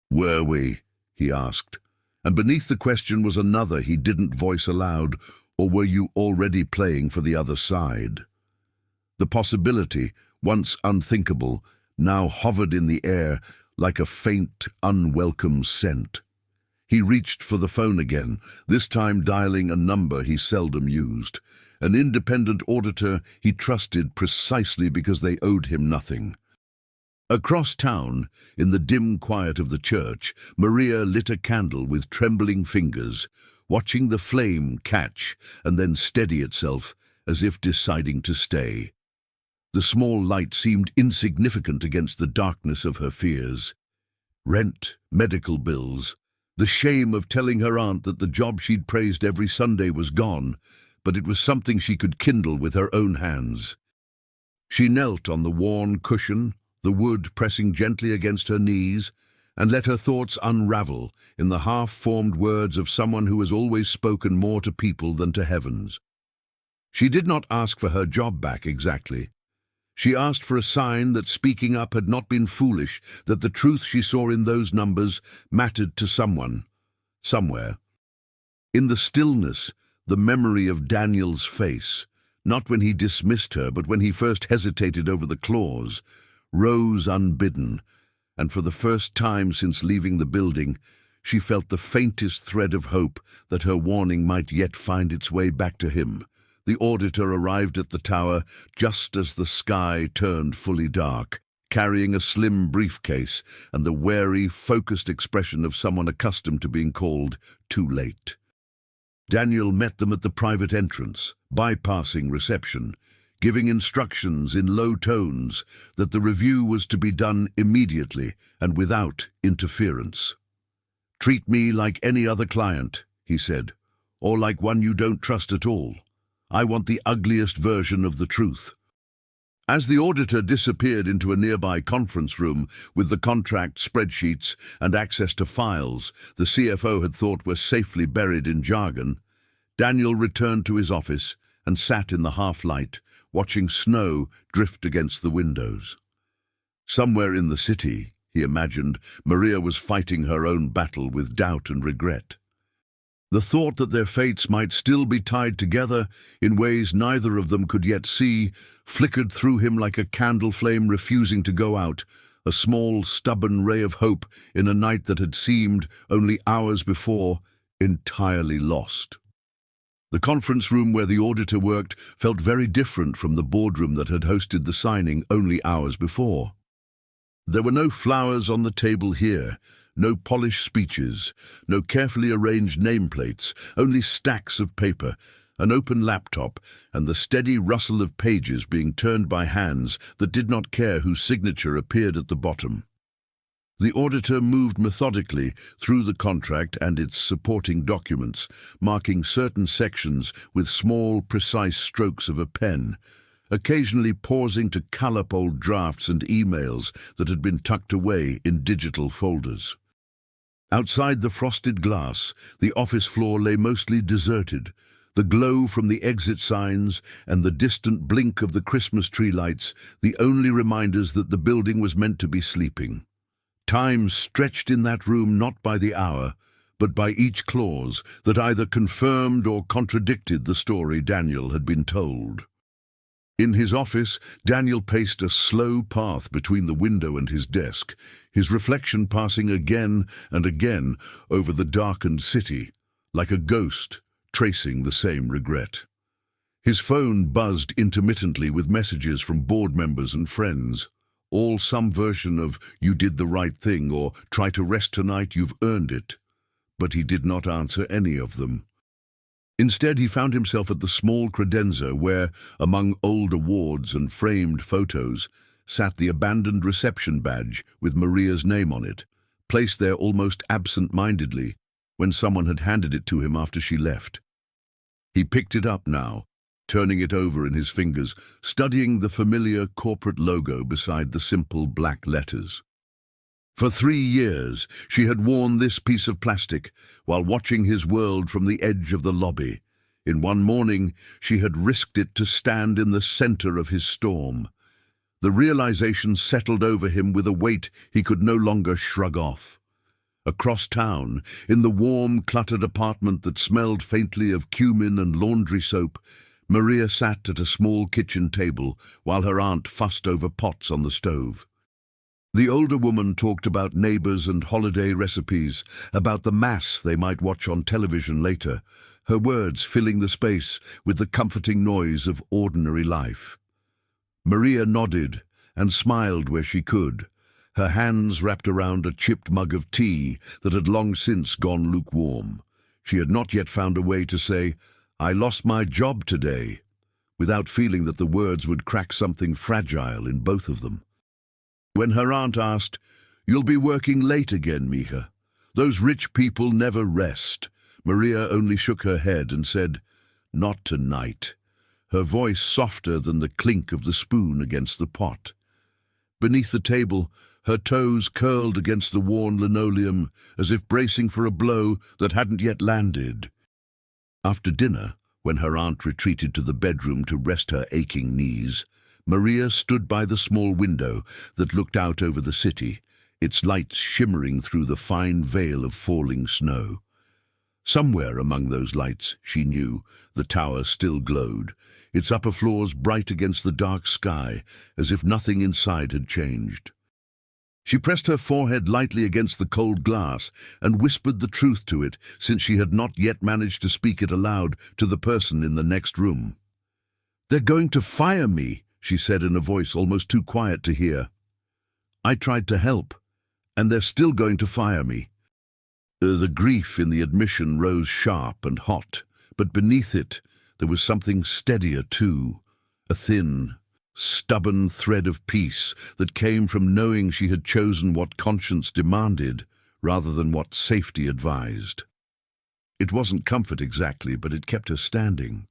"Were we?" he asked. And beneath the question was another he didn't voice aloud. "Or were you already playing for the other side?" The possibility, once unthinkable, now hovered in the air like a faint, unwelcome scent. He reached for the phone again, this time dialing a number he seldom used. An independent auditor he trusted precisely because they owed him nothing. Across town, in the dim quiet of the church, Maria lit a candle with trembling fingers, watching the flame catch and then steady itself as if deciding to stay. The small light seemed insignificant against the darkness of her fears. Rent, medical bills, the shame of telling her aunt that the job she'd praised every Sunday was gone, but it was something she could kindle with her own hands. She knelt on the worn cushion, the wood pressing gently against her knees, and let her thoughts unravel in the half-formed words of someone who has always spoken more to people than to heavens. She did not ask for her job back exactly. She asked for a sign that speaking up had not been foolish, that the truth she saw in those numbers mattered to someone, somewhere. In the stillness, the memory of Daniel's face, not when he dismissed her, but when he first hesitated over the clause, rose unbidden, and for the first time since leaving the building, she felt the faintest thread of hope that her warning might yet find its way back to him. The auditor arrived at the tower just as the sky turned fully dark, carrying a slim briefcase and the wary, focused expression of someone accustomed to being called too late. Daniel met them at the private entrance, bypassing reception, giving instructions in low tones that the review was to be done immediately and without interference. "Treat me like any other client," he said, "or like one you don't trust at all. I want the ugliest version of the truth." As the auditor disappeared into a nearby conference room with the contract, spreadsheets, and access to files the CFO had thought were safely buried in jargon, Daniel returned to his office and sat in the half-light, watching snow drift against the windows. Somewhere in the city, he imagined, Maria was fighting her own battle with doubt and regret. The thought that their fates might still be tied together in ways neither of them could yet see flickered through him like a candle flame refusing to go out, a small, stubborn ray of hope in a night that had seemed, only hours before, entirely lost. The conference room where the auditor worked felt very different from the boardroom that had hosted the signing only hours before. There were no flowers on the table here, no polished speeches, no carefully arranged nameplates, only stacks of paper, an open laptop, and the steady rustle of pages being turned by hands that did not care whose signature appeared at the bottom. The auditor moved methodically through the contract and its supporting documents, marking certain sections with small, precise strokes of a pen, occasionally pausing to cull up old drafts and emails that had been tucked away in digital folders. Outside the frosted glass, the office floor lay mostly deserted, the glow from the exit signs and the distant blink of the Christmas tree lights the only reminders that the building was meant to be sleeping. Time stretched in that room not by the hour, but by each clause that either confirmed or contradicted the story Daniel had been told. In his office, Daniel paced a slow path between the window and his desk, his reflection passing again and again over the darkened city, like a ghost tracing the same regret. His phone buzzed intermittently with messages from board members and friends, all some version of "you did the right thing" or "try to rest tonight, you've earned it." But he did not answer any of them. Instead, he found himself at the small credenza where, among old awards and framed photos, sat the abandoned reception badge with Maria's name on it, placed there almost absent-mindedly when someone had handed it to him after she left. He picked it up now, turning it over in his fingers, studying the familiar corporate logo beside the simple black letters. For 3 years, she had worn this piece of plastic while watching his world from the edge of the lobby. In one morning, she had risked it to stand in the center of his storm. The realization settled over him with a weight he could no longer shrug off. Across town, in the warm, cluttered apartment that smelled faintly of cumin and laundry soap, Maria sat at a small kitchen table while her aunt fussed over pots on the stove. The older woman talked about neighbors and holiday recipes, about the mass they might watch on television later, her words filling the space with the comforting noise of ordinary life. Maria nodded and smiled where she could, her hands wrapped around a chipped mug of tea that had long since gone lukewarm. She had not yet found a way to say, "I lost my job today," without feeling that the words would crack something fragile in both of them. When her aunt asked, "You'll be working late again, Mija. Those rich people never rest," Maria only shook her head and said, "Not tonight," her voice softer than the clink of the spoon against the pot. Beneath the table, her toes curled against the worn linoleum as if bracing for a blow that hadn't yet landed. After dinner, when her aunt retreated to the bedroom to rest her aching knees, Maria stood by the small window that looked out over the city, its lights shimmering through the fine veil of falling snow. Somewhere among those lights, she knew, the tower still glowed, its upper floors bright against the dark sky, as if nothing inside had changed. She pressed her forehead lightly against the cold glass and whispered the truth to it, since she had not yet managed to speak it aloud to the person in the next room. "They're going to fire me," she said in a voice almost too quiet to hear. "I tried to help, and they're still going to fire me." The grief in the admission rose sharp and hot, but beneath it there was something steadier too, a thin, stubborn thread of peace that came from knowing she had chosen what conscience demanded rather than what safety advised. It wasn't comfort exactly, but it kept her standing.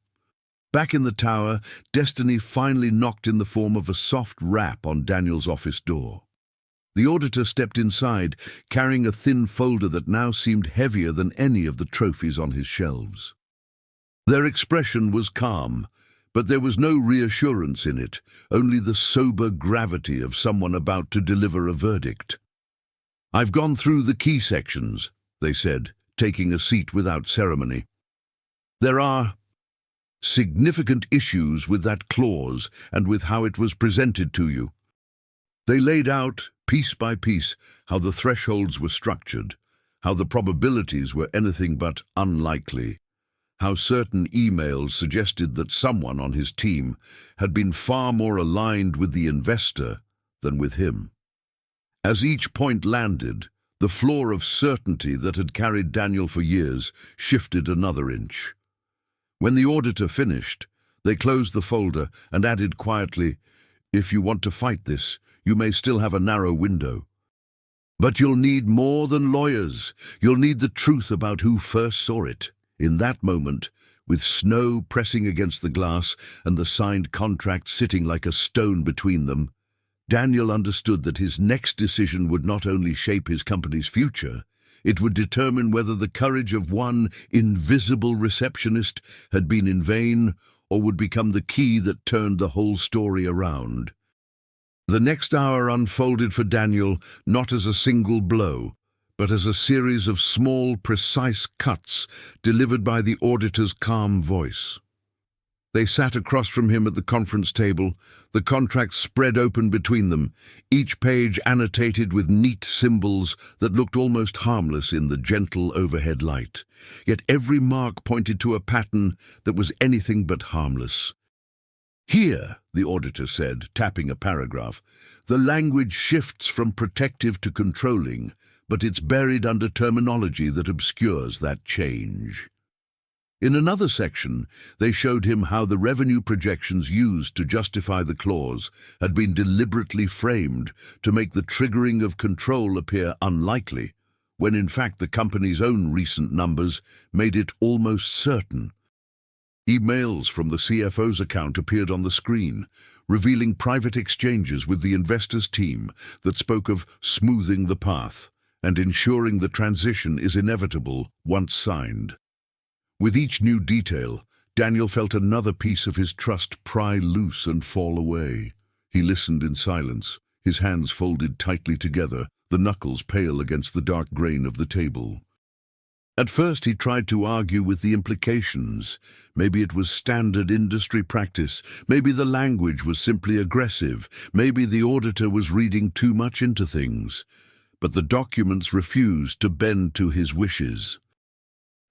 Back in the tower, destiny finally knocked in the form of a soft rap on Daniel's office door. The auditor stepped inside, carrying a thin folder that now seemed heavier than any of the trophies on his shelves. Their expression was calm, but there was no reassurance in it, only the sober gravity of someone about to deliver a verdict. "I've gone through the key sections," they said, taking a seat without ceremony. "There are significant issues with that clause and with how it was presented to you." They laid out, piece by piece, how the thresholds were structured, how the probabilities were anything but unlikely, how certain emails suggested that someone on his team had been far more aligned with the investor than with him. As each point landed, the floor of certainty that had carried Daniel for years shifted another inch. When the auditor finished, they closed the folder and added quietly, "If you want to fight this, you may still have a narrow window. But you'll need more than lawyers. You'll need the truth about who first saw it." In that moment, with snow pressing against the glass and the signed contract sitting like a stone between them, Daniel understood that his next decision would not only shape his company's future, it would determine whether the courage of one invisible receptionist had been in vain or would become the key that turned the whole story around. The next hour unfolded for Daniel not as a single blow, but as a series of small, precise cuts delivered by the auditor's calm voice. They sat across from him at the conference table, the contract spread open between them, each page annotated with neat symbols that looked almost harmless in the gentle overhead light. Yet every mark pointed to a pattern that was anything but harmless. "Here," the auditor said, tapping a paragraph, "the language shifts from protective to controlling, but it's buried under terminology that obscures that change." In another section, they showed him how the revenue projections used to justify the clause had been deliberately framed to make the triggering of control appear unlikely, when in fact the company's own recent numbers made it almost certain. Emails from the CFO's account appeared on the screen, revealing private exchanges with the investors' team that spoke of smoothing the path and ensuring the transition is inevitable once signed. With each new detail, Daniel felt another piece of his trust pry loose and fall away. He listened in silence, his hands folded tightly together, the knuckles pale against the dark grain of the table. At first he tried to argue with the implications. Maybe it was standard industry practice, maybe the language was simply aggressive, maybe the auditor was reading too much into things. But the documents refused to bend to his wishes.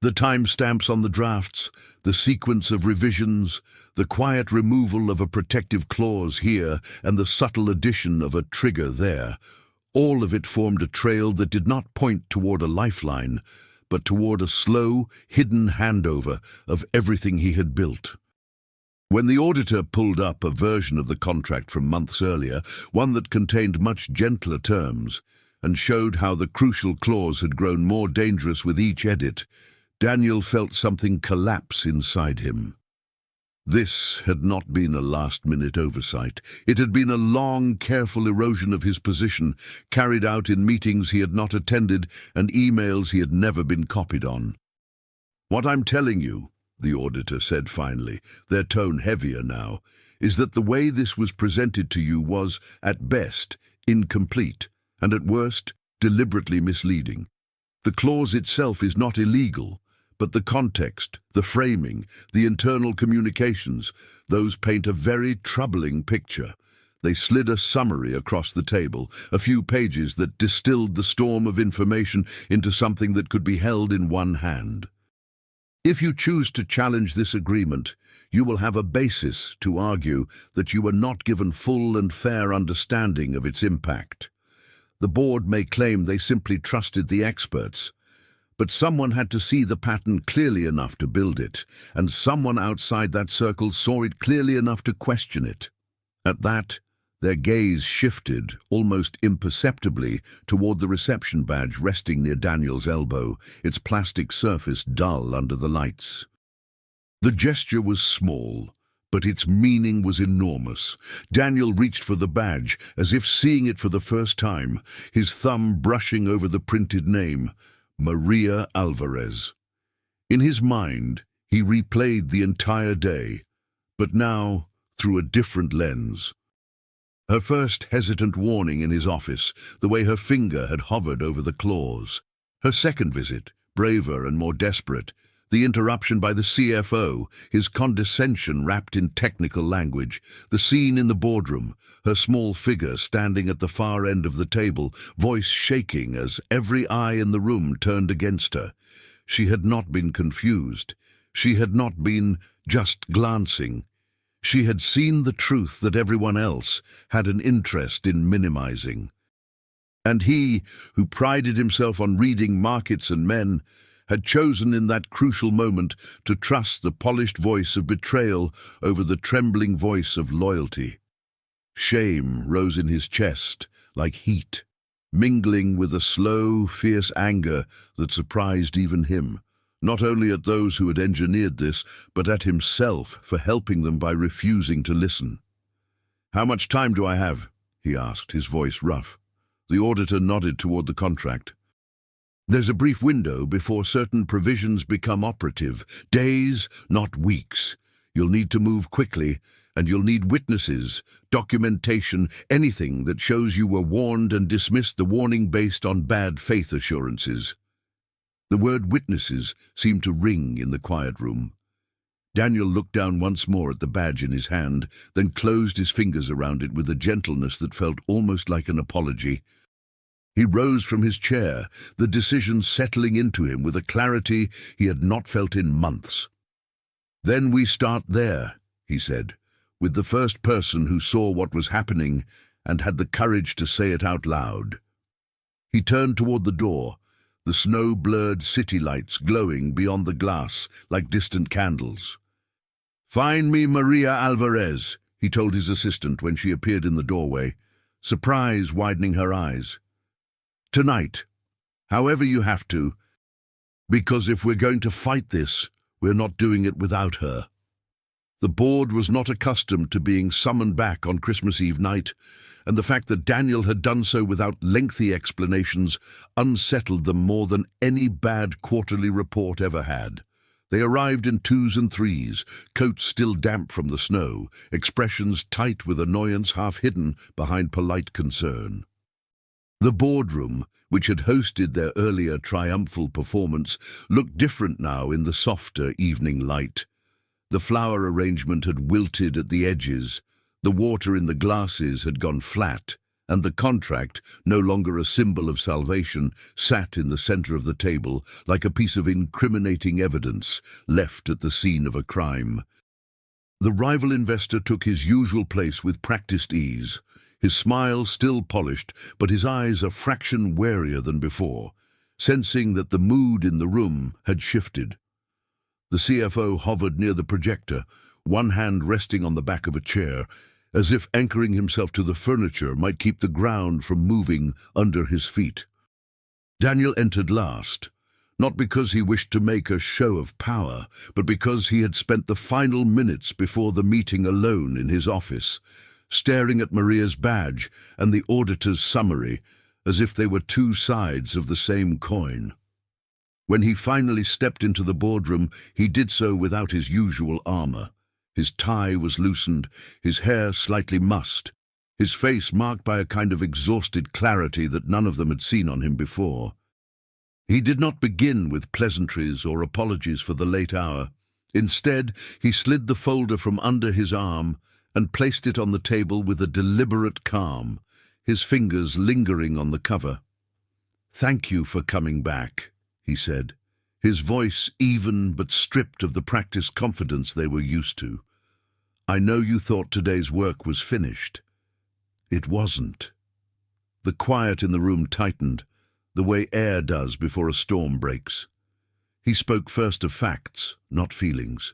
The timestamps on the drafts, the sequence of revisions, the quiet removal of a protective clause here and the subtle addition of a trigger there, all of it formed a trail that did not point toward a lifeline, but toward a slow, hidden handover of everything he had built. When the auditor pulled up a version of the contract from months earlier, one that contained much gentler terms, and showed how the crucial clause had grown more dangerous with each edit, Daniel felt something collapse inside him. This had not been a last-minute oversight. It had been a long, careful erosion of his position, carried out in meetings he had not attended and emails he had never been copied on. "What I'm telling you," the auditor said finally, their tone heavier now, "is that the way this was presented to you was, at best, incomplete, and at worst, deliberately misleading. The clause itself is not illegal, but the context, the framing, the internal communications, those paint a very troubling picture." They slid a summary across the table, a few pages that distilled the storm of information into something that could be held in one hand. "If you choose to challenge this agreement, you will have a basis to argue that you were not given full and fair understanding of its impact. The board may claim they simply trusted the experts, But someone had to see the pattern clearly enough to build it, and someone outside that circle saw it clearly enough to question it. At that, their gaze shifted, almost imperceptibly, toward the reception badge resting near Daniel's elbow, its plastic surface dull under the lights. The gesture was small, but its meaning was enormous. Daniel reached for the badge, as if seeing it for the first time, his thumb brushing over the printed name, Maria Alvarez. In his mind, he replayed the entire day, but now through a different lens. Her first hesitant warning in his office, the way her finger had hovered over the clause. Her second visit, braver and more desperate, the interruption by the CFO, his condescension wrapped in technical language, the scene in the boardroom, her small figure standing at the far end of the table, voice shaking as every eye in the room turned against her. She had not been confused. She had not been just glancing. She had seen the truth that everyone else had an interest in minimizing. And he, who prided himself on reading markets and men, had chosen in that crucial moment to trust the polished voice of betrayal over the trembling voice of loyalty. Shame rose in his chest like heat, mingling with a slow, fierce anger that surprised even him, not only at those who had engineered this, but at himself for helping them by refusing to listen. "How much time do I have?" he asked, his voice rough. The auditor nodded toward the contract. "There's a brief window before certain provisions become operative. Days, not weeks. You'll need to move quickly, and you'll need witnesses, documentation, anything that shows you were warned and dismissed the warning based on bad faith assurances." The word witnesses seemed to ring in the quiet room. Daniel looked down once more at the badge in his hand, then closed his fingers around it with a gentleness that felt almost like an apology. He rose from his chair, the decision settling into him with a clarity he had not felt in months. "Then we start there," he said, with the first person who saw what was happening and had the courage to say it out loud. He turned toward the door, the snow-blurred city lights glowing beyond the glass like distant candles. "Find me Maria Alvarez," he told his assistant when she appeared in the doorway, surprise widening her eyes. "Tonight, however you have to, because if we're going to fight this, we're not doing it without her." The board was not accustomed to being summoned back on Christmas Eve night, and the fact that Daniel had done so without lengthy explanations unsettled them more than any bad quarterly report ever had. They arrived in twos and threes, coats still damp from the snow, expressions tight with annoyance half hidden behind polite concern. The boardroom, which had hosted their earlier triumphal performance, looked different now in the softer evening light. The flower arrangement had wilted at the edges, the water in the glasses had gone flat, and the contract, no longer a symbol of salvation, sat in the center of the table like a piece of incriminating evidence left at the scene of a crime. The rival investor took his usual place with practiced ease, his smile still polished, but his eyes a fraction warier than before, sensing that the mood in the room had shifted. The CFO hovered near the projector, one hand resting on the back of a chair, as if anchoring himself to the furniture might keep the ground from moving under his feet. Daniel entered last, not because he wished to make a show of power, but because he had spent the final minutes before the meeting alone in his office, staring at Maria's badge and the auditor's summary as if they were two sides of the same coin. When he finally stepped into the boardroom, he did so without his usual armor. His tie was loosened, his hair slightly mussed, his face marked by a kind of exhausted clarity that none of them had seen on him before. He did not begin with pleasantries or apologies for the late hour. Instead, he slid the folder from under his arm and placed it on the table with a deliberate calm, his fingers lingering on the cover. "Thank you for coming back," he said, his voice even but stripped of the practiced confidence they were used to. "I know you thought today's work was finished. It wasn't." The quiet in the room tightened, the way air does before a storm breaks. He spoke first of facts, not feelings.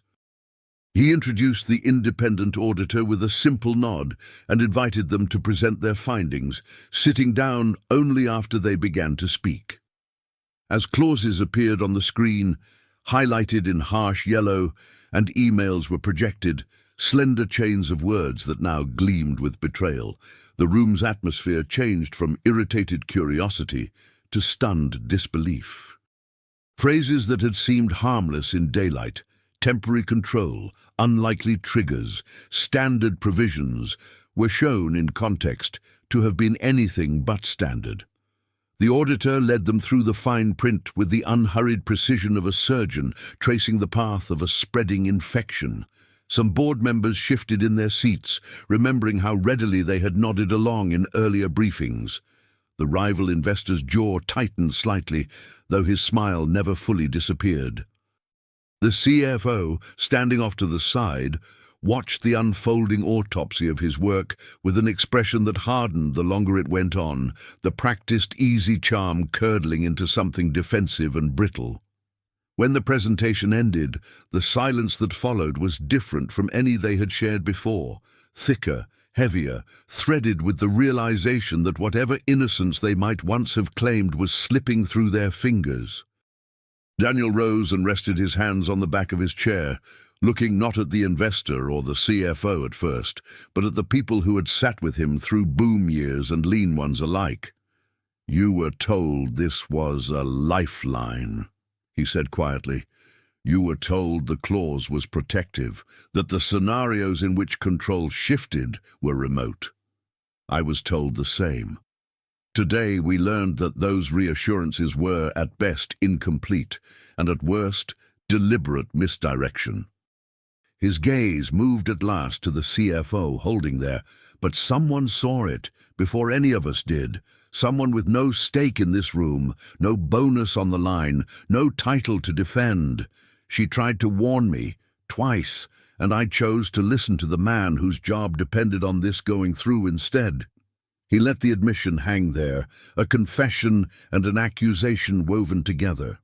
He introduced the independent auditor with a simple nod and invited them to present their findings, sitting down only after they began to speak. As clauses appeared on the screen, highlighted in harsh yellow, and emails were projected, slender chains of words that now gleamed with betrayal, the room's atmosphere changed from irritated curiosity to stunned disbelief. Phrases that had seemed harmless in daylight, temporary control, unlikely triggers, standard provisions, were shown in context to have been anything but standard. The auditor led them through the fine print with the unhurried precision of a surgeon tracing the path of a spreading infection. Some board members shifted in their seats, remembering how readily they had nodded along in earlier briefings. The rival investor's jaw tightened slightly, though his smile never fully disappeared. The CFO, standing off to the side, watched the unfolding autopsy of his work with an expression that hardened the longer it went on, the practiced easy charm curdling into something defensive and brittle. When the presentation ended, the silence that followed was different from any they had shared before, thicker, heavier, threaded with the realization that whatever innocence they might once have claimed was slipping through their fingers. Daniel rose and rested his hands on the back of his chair, looking not at the investor or the CFO at first, but at the people who had sat with him through boom years and lean ones alike. "You were told this was a lifeline," he said quietly. "You were told the clause was protective, that the scenarios in which control shifted were remote. I was told the same. Today we learned that those reassurances were, at best, incomplete, and at worst, deliberate misdirection." His gaze moved at last to the CFO holding there, but someone saw it before any of us did. Someone with no stake in this room, no bonus on the line, no title to defend. She tried to warn me, twice, and I chose to listen to the man whose job depended on this going through instead. He let the admission hang there, a confession and an accusation woven together.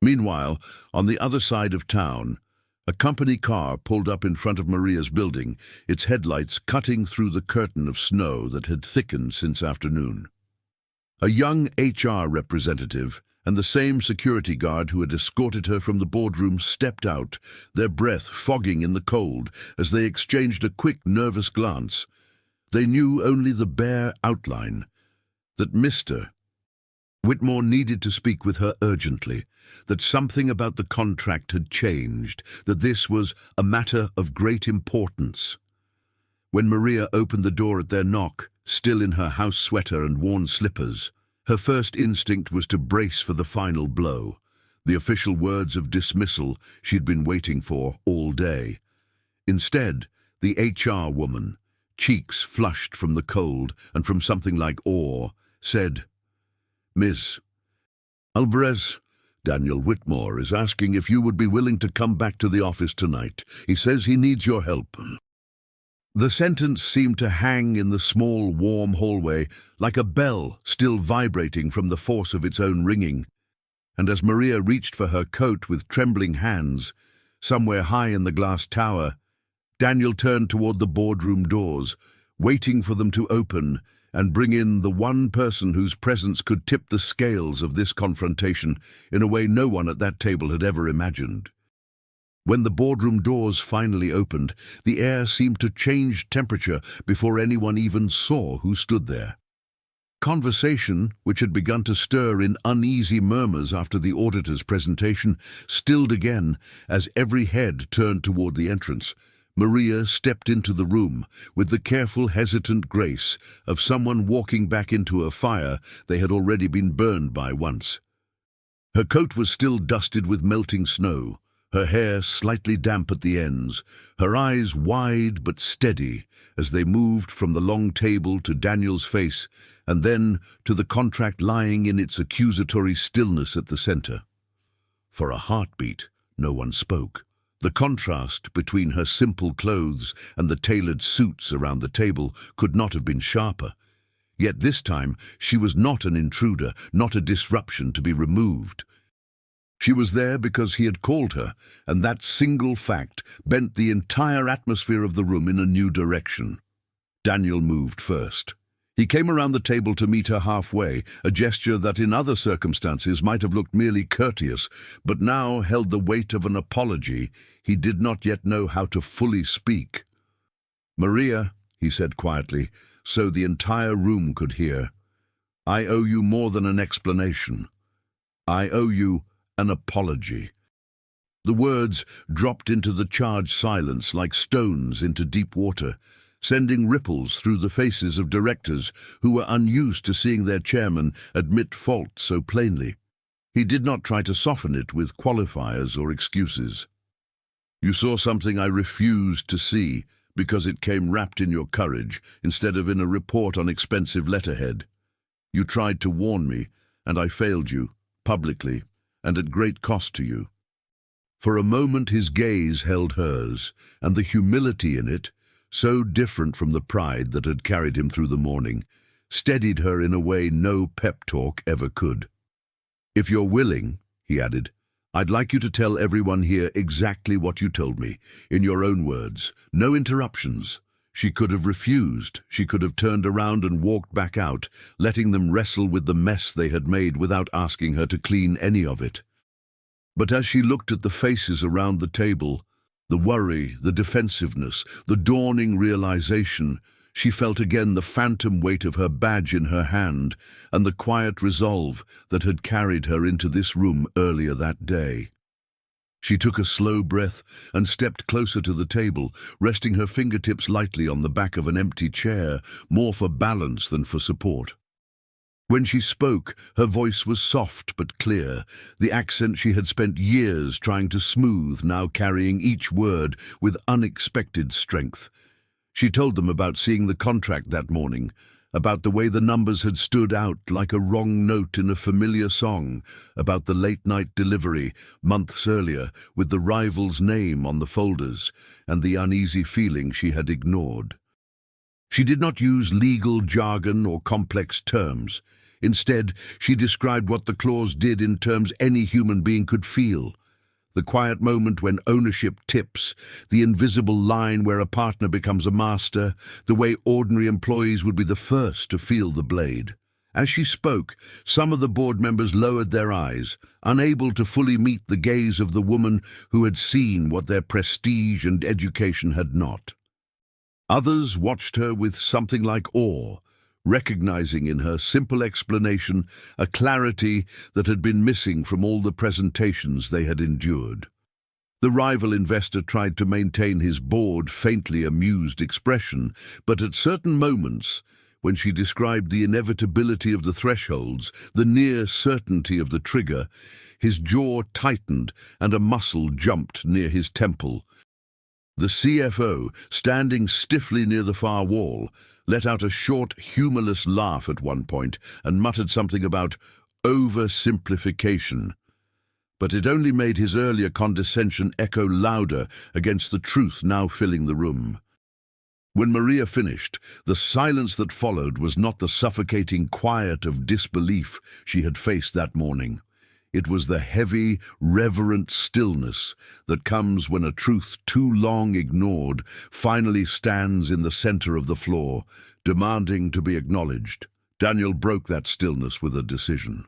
Meanwhile, on the other side of town, a company car pulled up in front of Maria's building, its headlights cutting through the curtain of snow that had thickened since afternoon. A young HR representative and the same security guard who had escorted her from the boardroom stepped out, their breath fogging in the cold as they exchanged a quick, nervous glance. They knew only the bare outline, that Mr. Whitmore needed to speak with her urgently, that something about the contract had changed, that this was a matter of great importance. When Maria opened the door at their knock, still in her house sweater and worn slippers, her first instinct was to brace for the final blow, the official words of dismissal she'd been waiting for all day. Instead, the HR woman, cheeks flushed from the cold and from something like awe, said, "Miss Alvarez, Daniel Whitmore is asking if you would be willing to come back to the office tonight. He says he needs your help." The sentence seemed to hang in the small, warm hallway like a bell still vibrating from the force of its own ringing, and as Maria reached for her coat with trembling hands, somewhere high in the glass tower, Daniel turned toward the boardroom doors, waiting for them to open and bring in the one person whose presence could tip the scales of this confrontation in a way no one at that table had ever imagined. When the boardroom doors finally opened, the air seemed to change temperature before anyone even saw who stood there. Conversation, which had begun to stir in uneasy murmurs after the auditor's presentation, stilled again as every head turned toward the entrance. Maria stepped into the room with the careful, hesitant grace of someone walking back into a fire they had already been burned by once. Her coat was still dusted with melting snow, her hair slightly damp at the ends, her eyes wide but steady as they moved from the long table to Daniel's face and then to the contract lying in its accusatory stillness at the center. For a heartbeat, no one spoke. The contrast between her simple clothes and the tailored suits around the table could not have been sharper. Yet this time she was not an intruder, not a disruption to be removed. She was there because he had called her, and that single fact bent the entire atmosphere of the room in a new direction. Daniel moved first. He came around the table to meet her halfway, a gesture that in other circumstances might have looked merely courteous, but now held the weight of an apology he did not yet know how to fully speak. "Maria," he said quietly, so the entire room could hear, "I owe you more than an explanation. I owe you an apology." The words dropped into the charged silence like stones into deep water, sending ripples through the faces of directors who were unused to seeing their chairman admit fault so plainly. He did not try to soften it with qualifiers or excuses. "You saw something I refused to see because it came wrapped in your courage instead of in a report on expensive letterhead. You tried to warn me, and I failed you, publicly, and at great cost to you." For a moment his gaze held hers, and the humility in it, so different from the pride that had carried him through the morning, steadied her in a way no pep talk ever could. "If you're willing," he added, "I'd like you to tell everyone here exactly what you told me, in your own words, no interruptions." She could have refused. She could have turned around and walked back out, letting them wrestle with the mess they had made without asking her to clean any of it. But as she looked at the faces around the table, the worry, the defensiveness, the dawning realization, she felt again the phantom weight of her badge in her hand and the quiet resolve that had carried her into this room earlier that day. She took a slow breath and stepped closer to the table, resting her fingertips lightly on the back of an empty chair, more for balance than for support. When she spoke, her voice was soft but clear, the accent she had spent years trying to smooth now carrying each word with unexpected strength. She told them about seeing the contract that morning, about the way the numbers had stood out like a wrong note in a familiar song, about the late-night delivery months earlier with the rival's name on the folders, and the uneasy feeling she had ignored. She did not use legal jargon or complex terms. Instead, she described what the clause did in terms any human being could feel. The quiet moment when ownership tips, the invisible line where a partner becomes a master, the way ordinary employees would be the first to feel the blade. As she spoke, some of the board members lowered their eyes, unable to fully meet the gaze of the woman who had seen what their prestige and education had not. Others watched her with something like awe, recognizing in her simple explanation a clarity that had been missing from all the presentations they had endured. The rival investor tried to maintain his bored, faintly amused expression, but at certain moments, when she described the inevitability of the thresholds, the near certainty of the trigger, his jaw tightened and a muscle jumped near his temple. The CFO, standing stiffly near the far wall, let out a short, humorless laugh at one point and muttered something about oversimplification. But it only made his earlier condescension echo louder against the truth now filling the room. When Maria finished, the silence that followed was not the suffocating quiet of disbelief she had faced that morning. It was the heavy, reverent stillness that comes when a truth too long ignored finally stands in the center of the floor, demanding to be acknowledged. Daniel broke that stillness with a decision.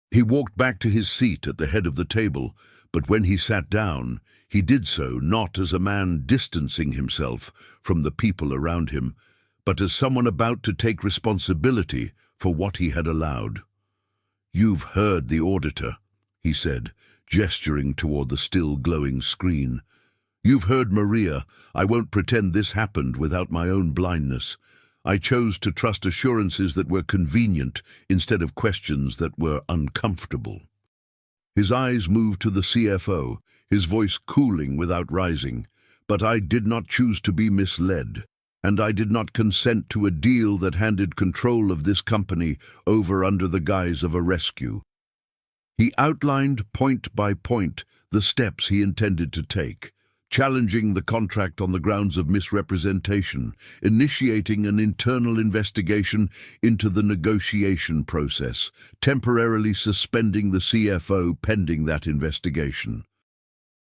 He walked back to his seat at the head of the table, but when he sat down, he did so not as a man distancing himself from the people around him, but as someone about to take responsibility for what he had allowed. "You've heard the auditor," he said, gesturing toward the still glowing screen. "You've heard Maria. I won't pretend this happened without my own blindness. I chose to trust assurances that were convenient instead of questions that were uncomfortable." His eyes moved to the CFO, his voice cooling without rising. "But I did not choose to be misled. And I did not consent to a deal that handed control of this company over under the guise of a rescue." He outlined point by point the steps he intended to take, challenging the contract on the grounds of misrepresentation, initiating an internal investigation into the negotiation process, temporarily suspending the CFO pending that investigation.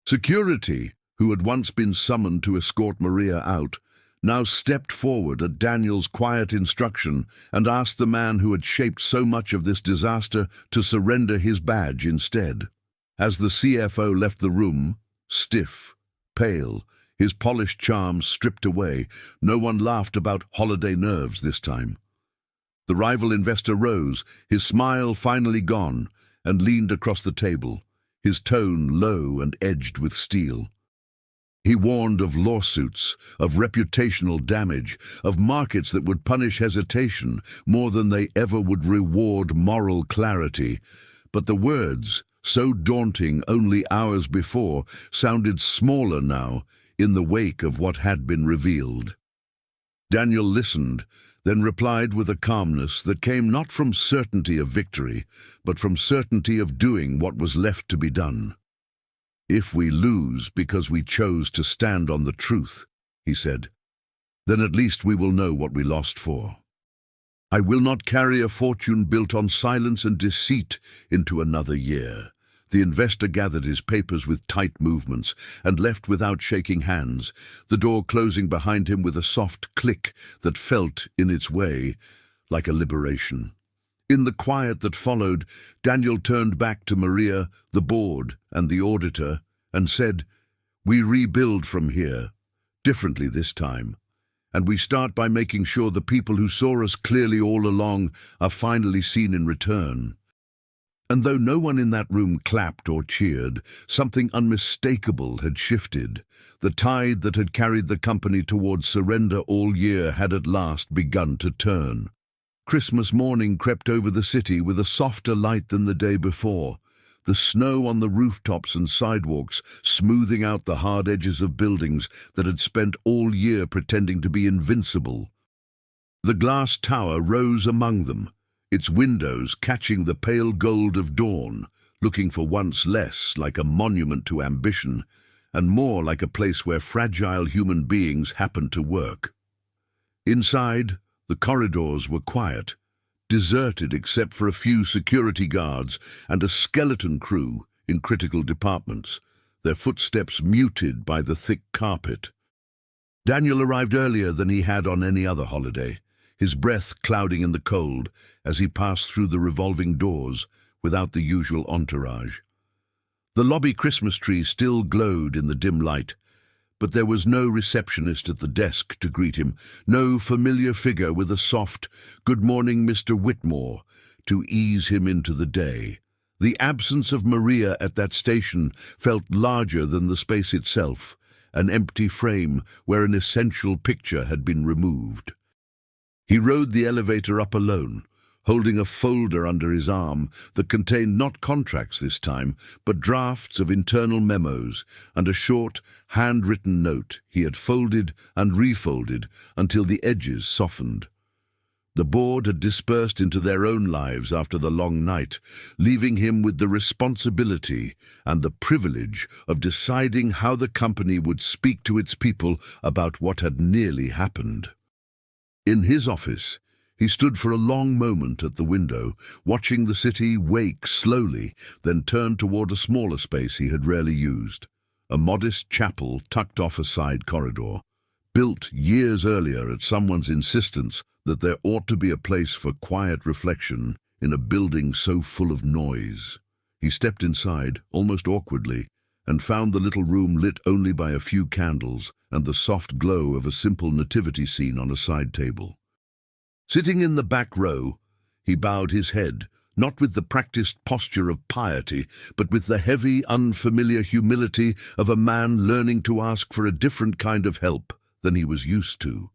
Security, who had once been summoned to escort Maria out, now stepped forward at Daniel's quiet instruction and asked the man who had shaped so much of this disaster to surrender his badge instead. As the CFO left the room, stiff, pale, his polished charms stripped away, no one laughed about holiday nerves this time. The rival investor rose, his smile finally gone, and leaned across the table, his tone low and edged with steel. He warned of lawsuits, of reputational damage, of markets that would punish hesitation more than they ever would reward moral clarity. But the words, so daunting only hours before, sounded smaller now in the wake of what had been revealed. Daniel listened, then replied with a calmness that came not from certainty of victory, but from certainty of doing what was left to be done. "If we lose because we chose to stand on the truth," he said, "then at least we will know what we lost for. I will not carry a fortune built on silence and deceit into another year." The investor gathered his papers with tight movements and left without shaking hands, the door closing behind him with a soft click that felt, in its way, like a liberation. In the quiet that followed, Daniel turned back to Maria, the board, and the auditor, and said, "We rebuild from here, differently this time, and we start by making sure the people who saw us clearly all along are finally seen in return." And though no one in that room clapped or cheered, something unmistakable had shifted. The tide that had carried the company towards surrender all year had at last begun to turn. Christmas morning crept over the city with a softer light than the day before, the snow on the rooftops and sidewalks smoothing out the hard edges of buildings that had spent all year pretending to be invincible. The glass tower rose among them, its windows catching the pale gold of dawn, looking for once less like a monument to ambition and more like a place where fragile human beings happened to work. Inside, the corridors were quiet, deserted except for a few security guards and a skeleton crew in critical departments, their footsteps muted by the thick carpet. Daniel arrived earlier than he had on any other holiday, his breath clouding in the cold as he passed through the revolving doors without the usual entourage. The lobby Christmas tree still glowed in the dim light, but there was no receptionist at the desk to greet him, no familiar figure with a soft, "Good morning, Mr. Whitmore," to ease him into the day. The absence of Maria at that station felt larger than the space itself, an empty frame where an essential picture had been removed. He rode the elevator up alone, holding a folder under his arm that contained not contracts this time, but drafts of internal memos and a short, handwritten note he had folded and refolded until the edges softened. The board had dispersed into their own lives after the long night, leaving him with the responsibility and the privilege of deciding how the company would speak to its people about what had nearly happened. In his office, he stood for a long moment at the window, watching the city wake slowly, then turned toward a smaller space he had rarely used, a modest chapel tucked off a side corridor, built years earlier at someone's insistence that there ought to be a place for quiet reflection in a building so full of noise. He stepped inside, almost awkwardly, and found the little room lit only by a few candles and the soft glow of a simple nativity scene on a side table. Sitting in the back row, he bowed his head, not with the practiced posture of piety, but with the heavy, unfamiliar humility of a man learning to ask for a different kind of help than he was used to.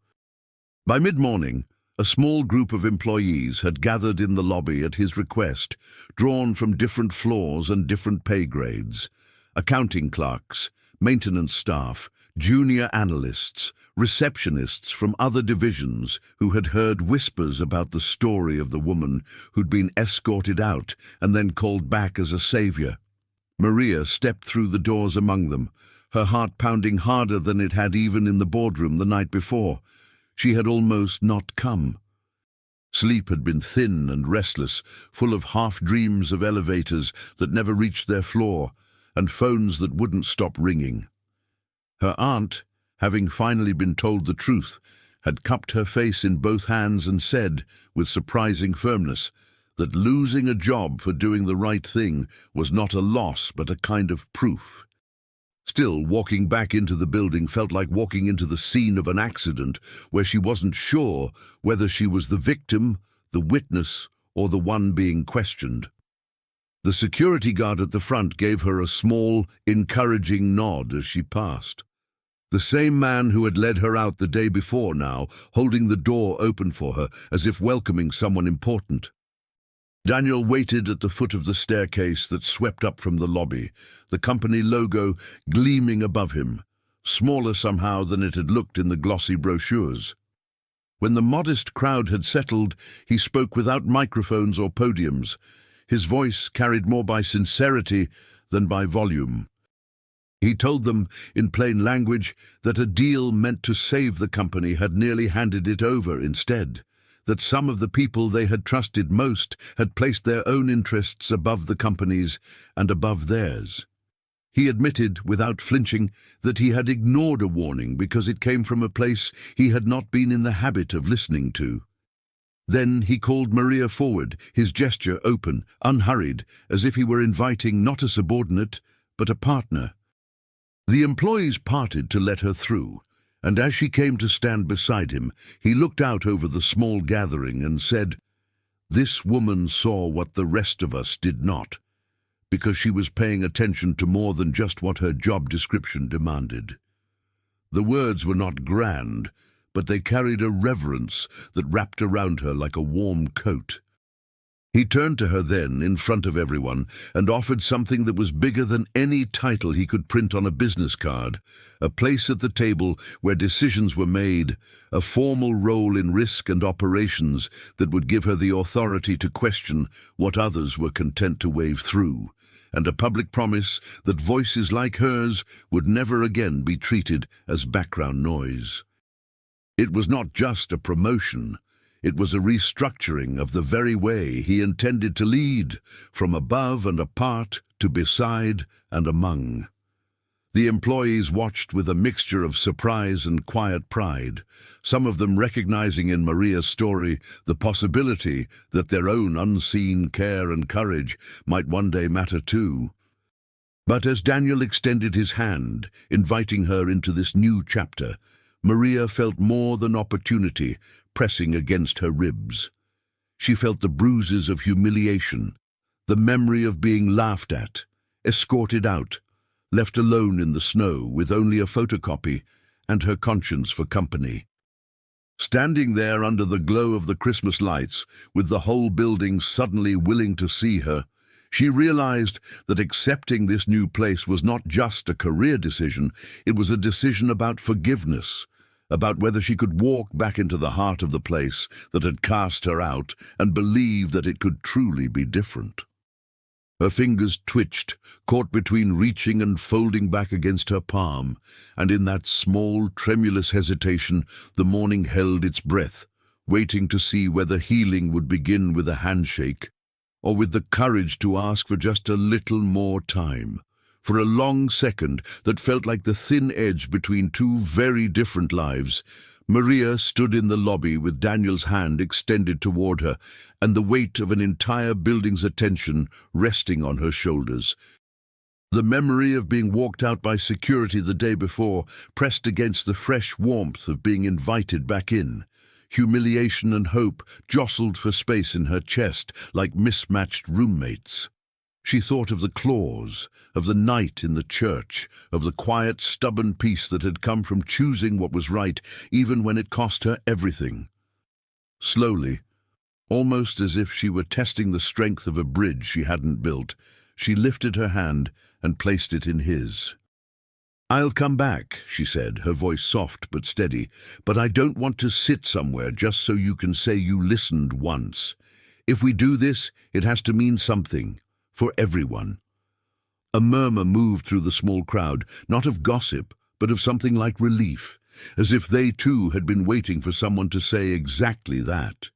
By mid-morning, a small group of employees had gathered in the lobby at his request, drawn from different floors and different pay grades. Accounting clerks, maintenance staff, junior analysts, receptionists from other divisions who had heard whispers about the story of the woman who'd been escorted out and then called back as a savior. Maria stepped through the doors among them, her heart pounding harder than it had even in the boardroom the night before. She had almost not come. Sleep had been thin and restless, full of half-dreams of elevators that never reached their floor, and phones that wouldn't stop ringing. Her aunt, having finally been told the truth, had cupped her face in both hands and said, with surprising firmness, that losing a job for doing the right thing was not a loss but a kind of proof. Still, walking back into the building felt like walking into the scene of an accident where she wasn't sure whether she was the victim, the witness, or the one being questioned. The security guard at the front gave her a small, encouraging nod as she passed. The same man who had led her out the day before now, holding the door open for her as if welcoming someone important. Daniel waited at the foot of the staircase that swept up from the lobby, the company logo gleaming above him, smaller somehow than it had looked in the glossy brochures. When the modest crowd had settled, he spoke without microphones or podiums. His voice carried more by sincerity than by volume. He told them, in plain language, that a deal meant to save the company had nearly handed it over instead, that some of the people they had trusted most had placed their own interests above the company's and above theirs. He admitted, without flinching, that he had ignored a warning because it came from a place he had not been in the habit of listening to. Then he called Maria forward, his gesture open, unhurried, as if he were inviting not a subordinate, but a partner. The employees parted to let her through, and as she came to stand beside him, he looked out over the small gathering and said, "This woman saw what the rest of us did not, because she was paying attention to more than just what her job description demanded." The words were not grand, but they carried a reverence that wrapped around her like a warm coat. He turned to her then, in front of everyone, and offered something that was bigger than any title he could print on a business card, a place at the table where decisions were made, a formal role in risk and operations that would give her the authority to question what others were content to wave through, and a public promise that voices like hers would never again be treated as background noise. It was not just a promotion. It was a restructuring of the very way he intended to lead, from above and apart to beside and among. The employees watched with a mixture of surprise and quiet pride, some of them recognizing in Maria's story the possibility that their own unseen care and courage might one day matter too. But as Daniel extended his hand, inviting her into this new chapter, Maria felt more than opportunity pressing against her ribs. She felt the bruises of humiliation, the memory of being laughed at, escorted out, left alone in the snow with only a photocopy and her conscience for company. Standing there under the glow of the Christmas lights, with the whole building suddenly willing to see her, she realized that accepting this new place was not just a career decision, it was a decision about forgiveness, about whether she could walk back into the heart of the place that had cast her out and believe that it could truly be different. Her fingers twitched, caught between reaching and folding back against her palm, and in that small, tremulous hesitation the morning held its breath, waiting to see whether healing would begin with a handshake, or with the courage to ask for just a little more time. For a long second that felt like the thin edge between two very different lives, Maria stood in the lobby with Daniel's hand extended toward her and the weight of an entire building's attention resting on her shoulders. The memory of being walked out by security the day before pressed against the fresh warmth of being invited back in. Humiliation and hope jostled for space in her chest like mismatched roommates. She thought of the claws, of the night in the church, of the quiet, stubborn peace that had come from choosing what was right, even when it cost her everything. Slowly, almost as if she were testing the strength of a bridge she hadn't built, she lifted her hand and placed it in his. "I'll come back," she said, her voice soft but steady, "but I don't want to sit somewhere just so you can say you listened once. If we do this, it has to mean something. For everyone." A murmur moved through the small crowd, not of gossip, but of something like relief, as if they too had been waiting for someone to say exactly that.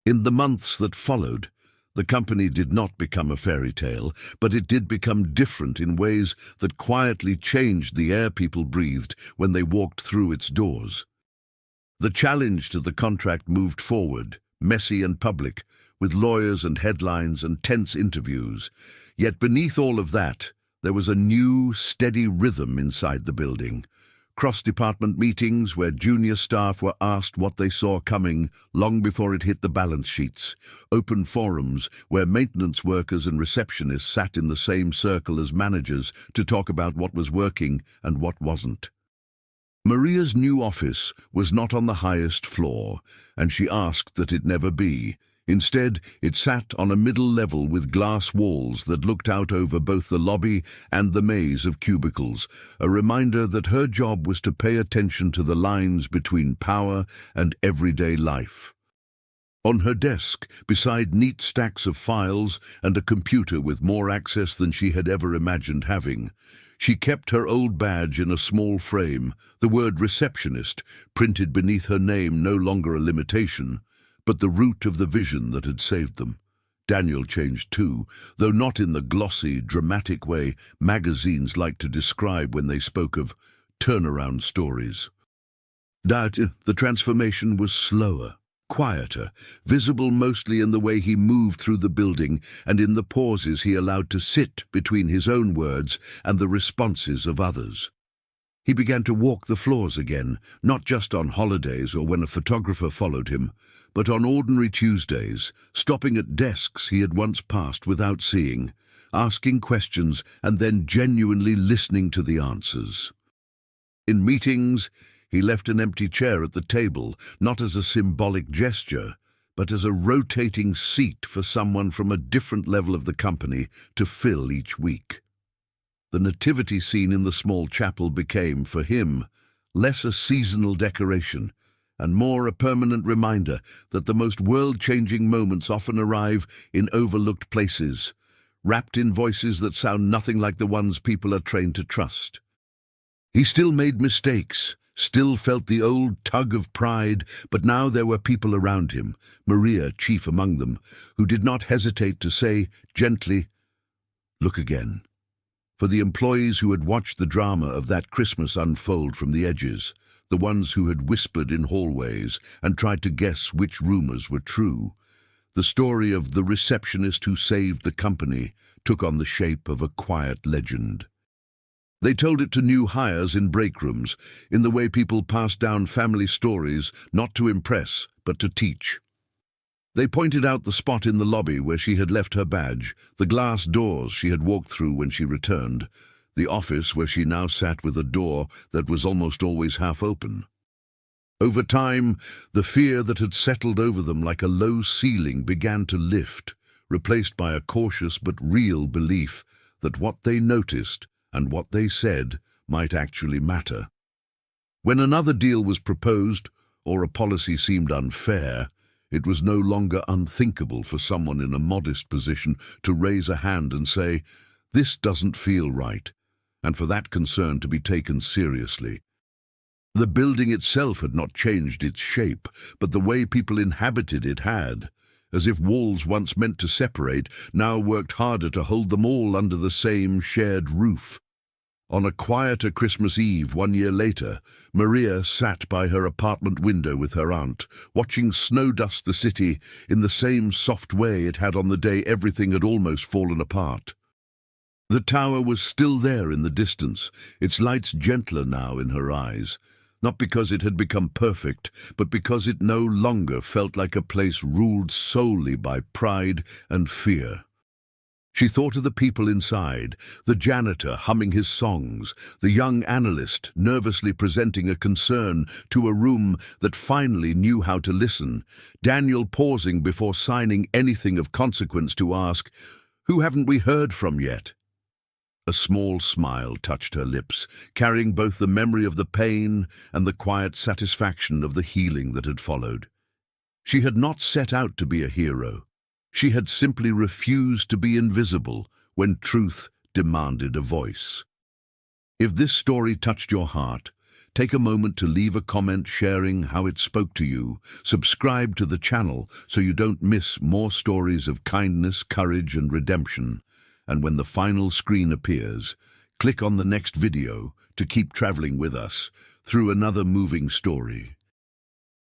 In the months that followed, the company did not become a fairy tale, but it did become different in ways that quietly changed the air people breathed when they walked through its doors. The challenge to the contract moved forward, messy and public, with lawyers and headlines and tense interviews. Yet beneath all of that, there was a new, steady rhythm inside the building. Cross-department meetings where junior staff were asked what they saw coming long before it hit the balance sheets. Open forums where maintenance workers and receptionists sat in the same circle as managers to talk about what was working and what wasn't. Maria's new office was not on the highest floor, and she asked that it never be. Instead, it sat on a middle level with glass walls that looked out over both the lobby and the maze of cubicles, a reminder that her job was to pay attention to the lines between power and everyday life. On her desk, beside neat stacks of files and a computer with more access than she had ever imagined having, she kept her old badge in a small frame, the word Receptionist printed beneath her name no longer a limitation, but the root of the vision that had saved them. Daniel changed too, though not in the glossy, dramatic way magazines like to describe when they spoke of turnaround stories. The transformation was slower, quieter, visible mostly in the way he moved through the building and in the pauses he allowed to sit between his own words and the responses of others. He began to walk the floors again, not just on holidays or when a photographer followed him, but on ordinary Tuesdays, stopping at desks he had once passed without seeing, asking questions and then genuinely listening to the answers. In meetings, he left an empty chair at the table, not as a symbolic gesture, but as a rotating seat for someone from a different level of the company to fill each week. The nativity scene in the small chapel became, for him, less a seasonal decoration and more a permanent reminder that the most world-changing moments often arrive in overlooked places, wrapped in voices that sound nothing like the ones people are trained to trust. He still made mistakes, still felt the old tug of pride, but now there were people around him, Maria chief among them, who did not hesitate to say, gently, "Look again." For the employees who had watched the drama of that Christmas unfold from the edges, the ones who had whispered in hallways and tried to guess which rumors were true, the story of the receptionist who saved the company took on the shape of a quiet legend. They told it to new hires in break rooms, in the way people passed down family stories, not to impress, but to teach. They pointed out the spot in the lobby where she had left her badge, the glass doors she had walked through when she returned, the office where she now sat with a door that was almost always half open. Over time, the fear that had settled over them like a low ceiling began to lift, replaced by a cautious but real belief that what they noticed and what they said might actually matter. When another deal was proposed, or a policy seemed unfair, it was no longer unthinkable for someone in a modest position to raise a hand and say, "This doesn't feel right," and for that concern to be taken seriously. The building itself had not changed its shape, but the way people inhabited it had, as if walls once meant to separate, now worked harder to hold them all under the same shared roof. On a quieter Christmas Eve 1 year later, Maria sat by her apartment window with her aunt, watching snow dust the city in the same soft way it had on the day everything had almost fallen apart. The tower was still there in the distance, its lights gentler now in her eyes, not because it had become perfect, but because it no longer felt like a place ruled solely by pride and fear. She thought of the people inside, the janitor humming his songs, the young analyst nervously presenting a concern to a room that finally knew how to listen, Daniel pausing before signing anything of consequence to ask, "Who haven't we heard from yet?" A small smile touched her lips, carrying both the memory of the pain and the quiet satisfaction of the healing that had followed. She had not set out to be a hero. She had simply refused to be invisible when truth demanded a voice. If this story touched your heart, take a moment to leave a comment sharing how it spoke to you. Subscribe to the channel so you don't miss more stories of kindness, courage, and redemption. And when the final screen appears, click on the next video to keep traveling with us through another moving story.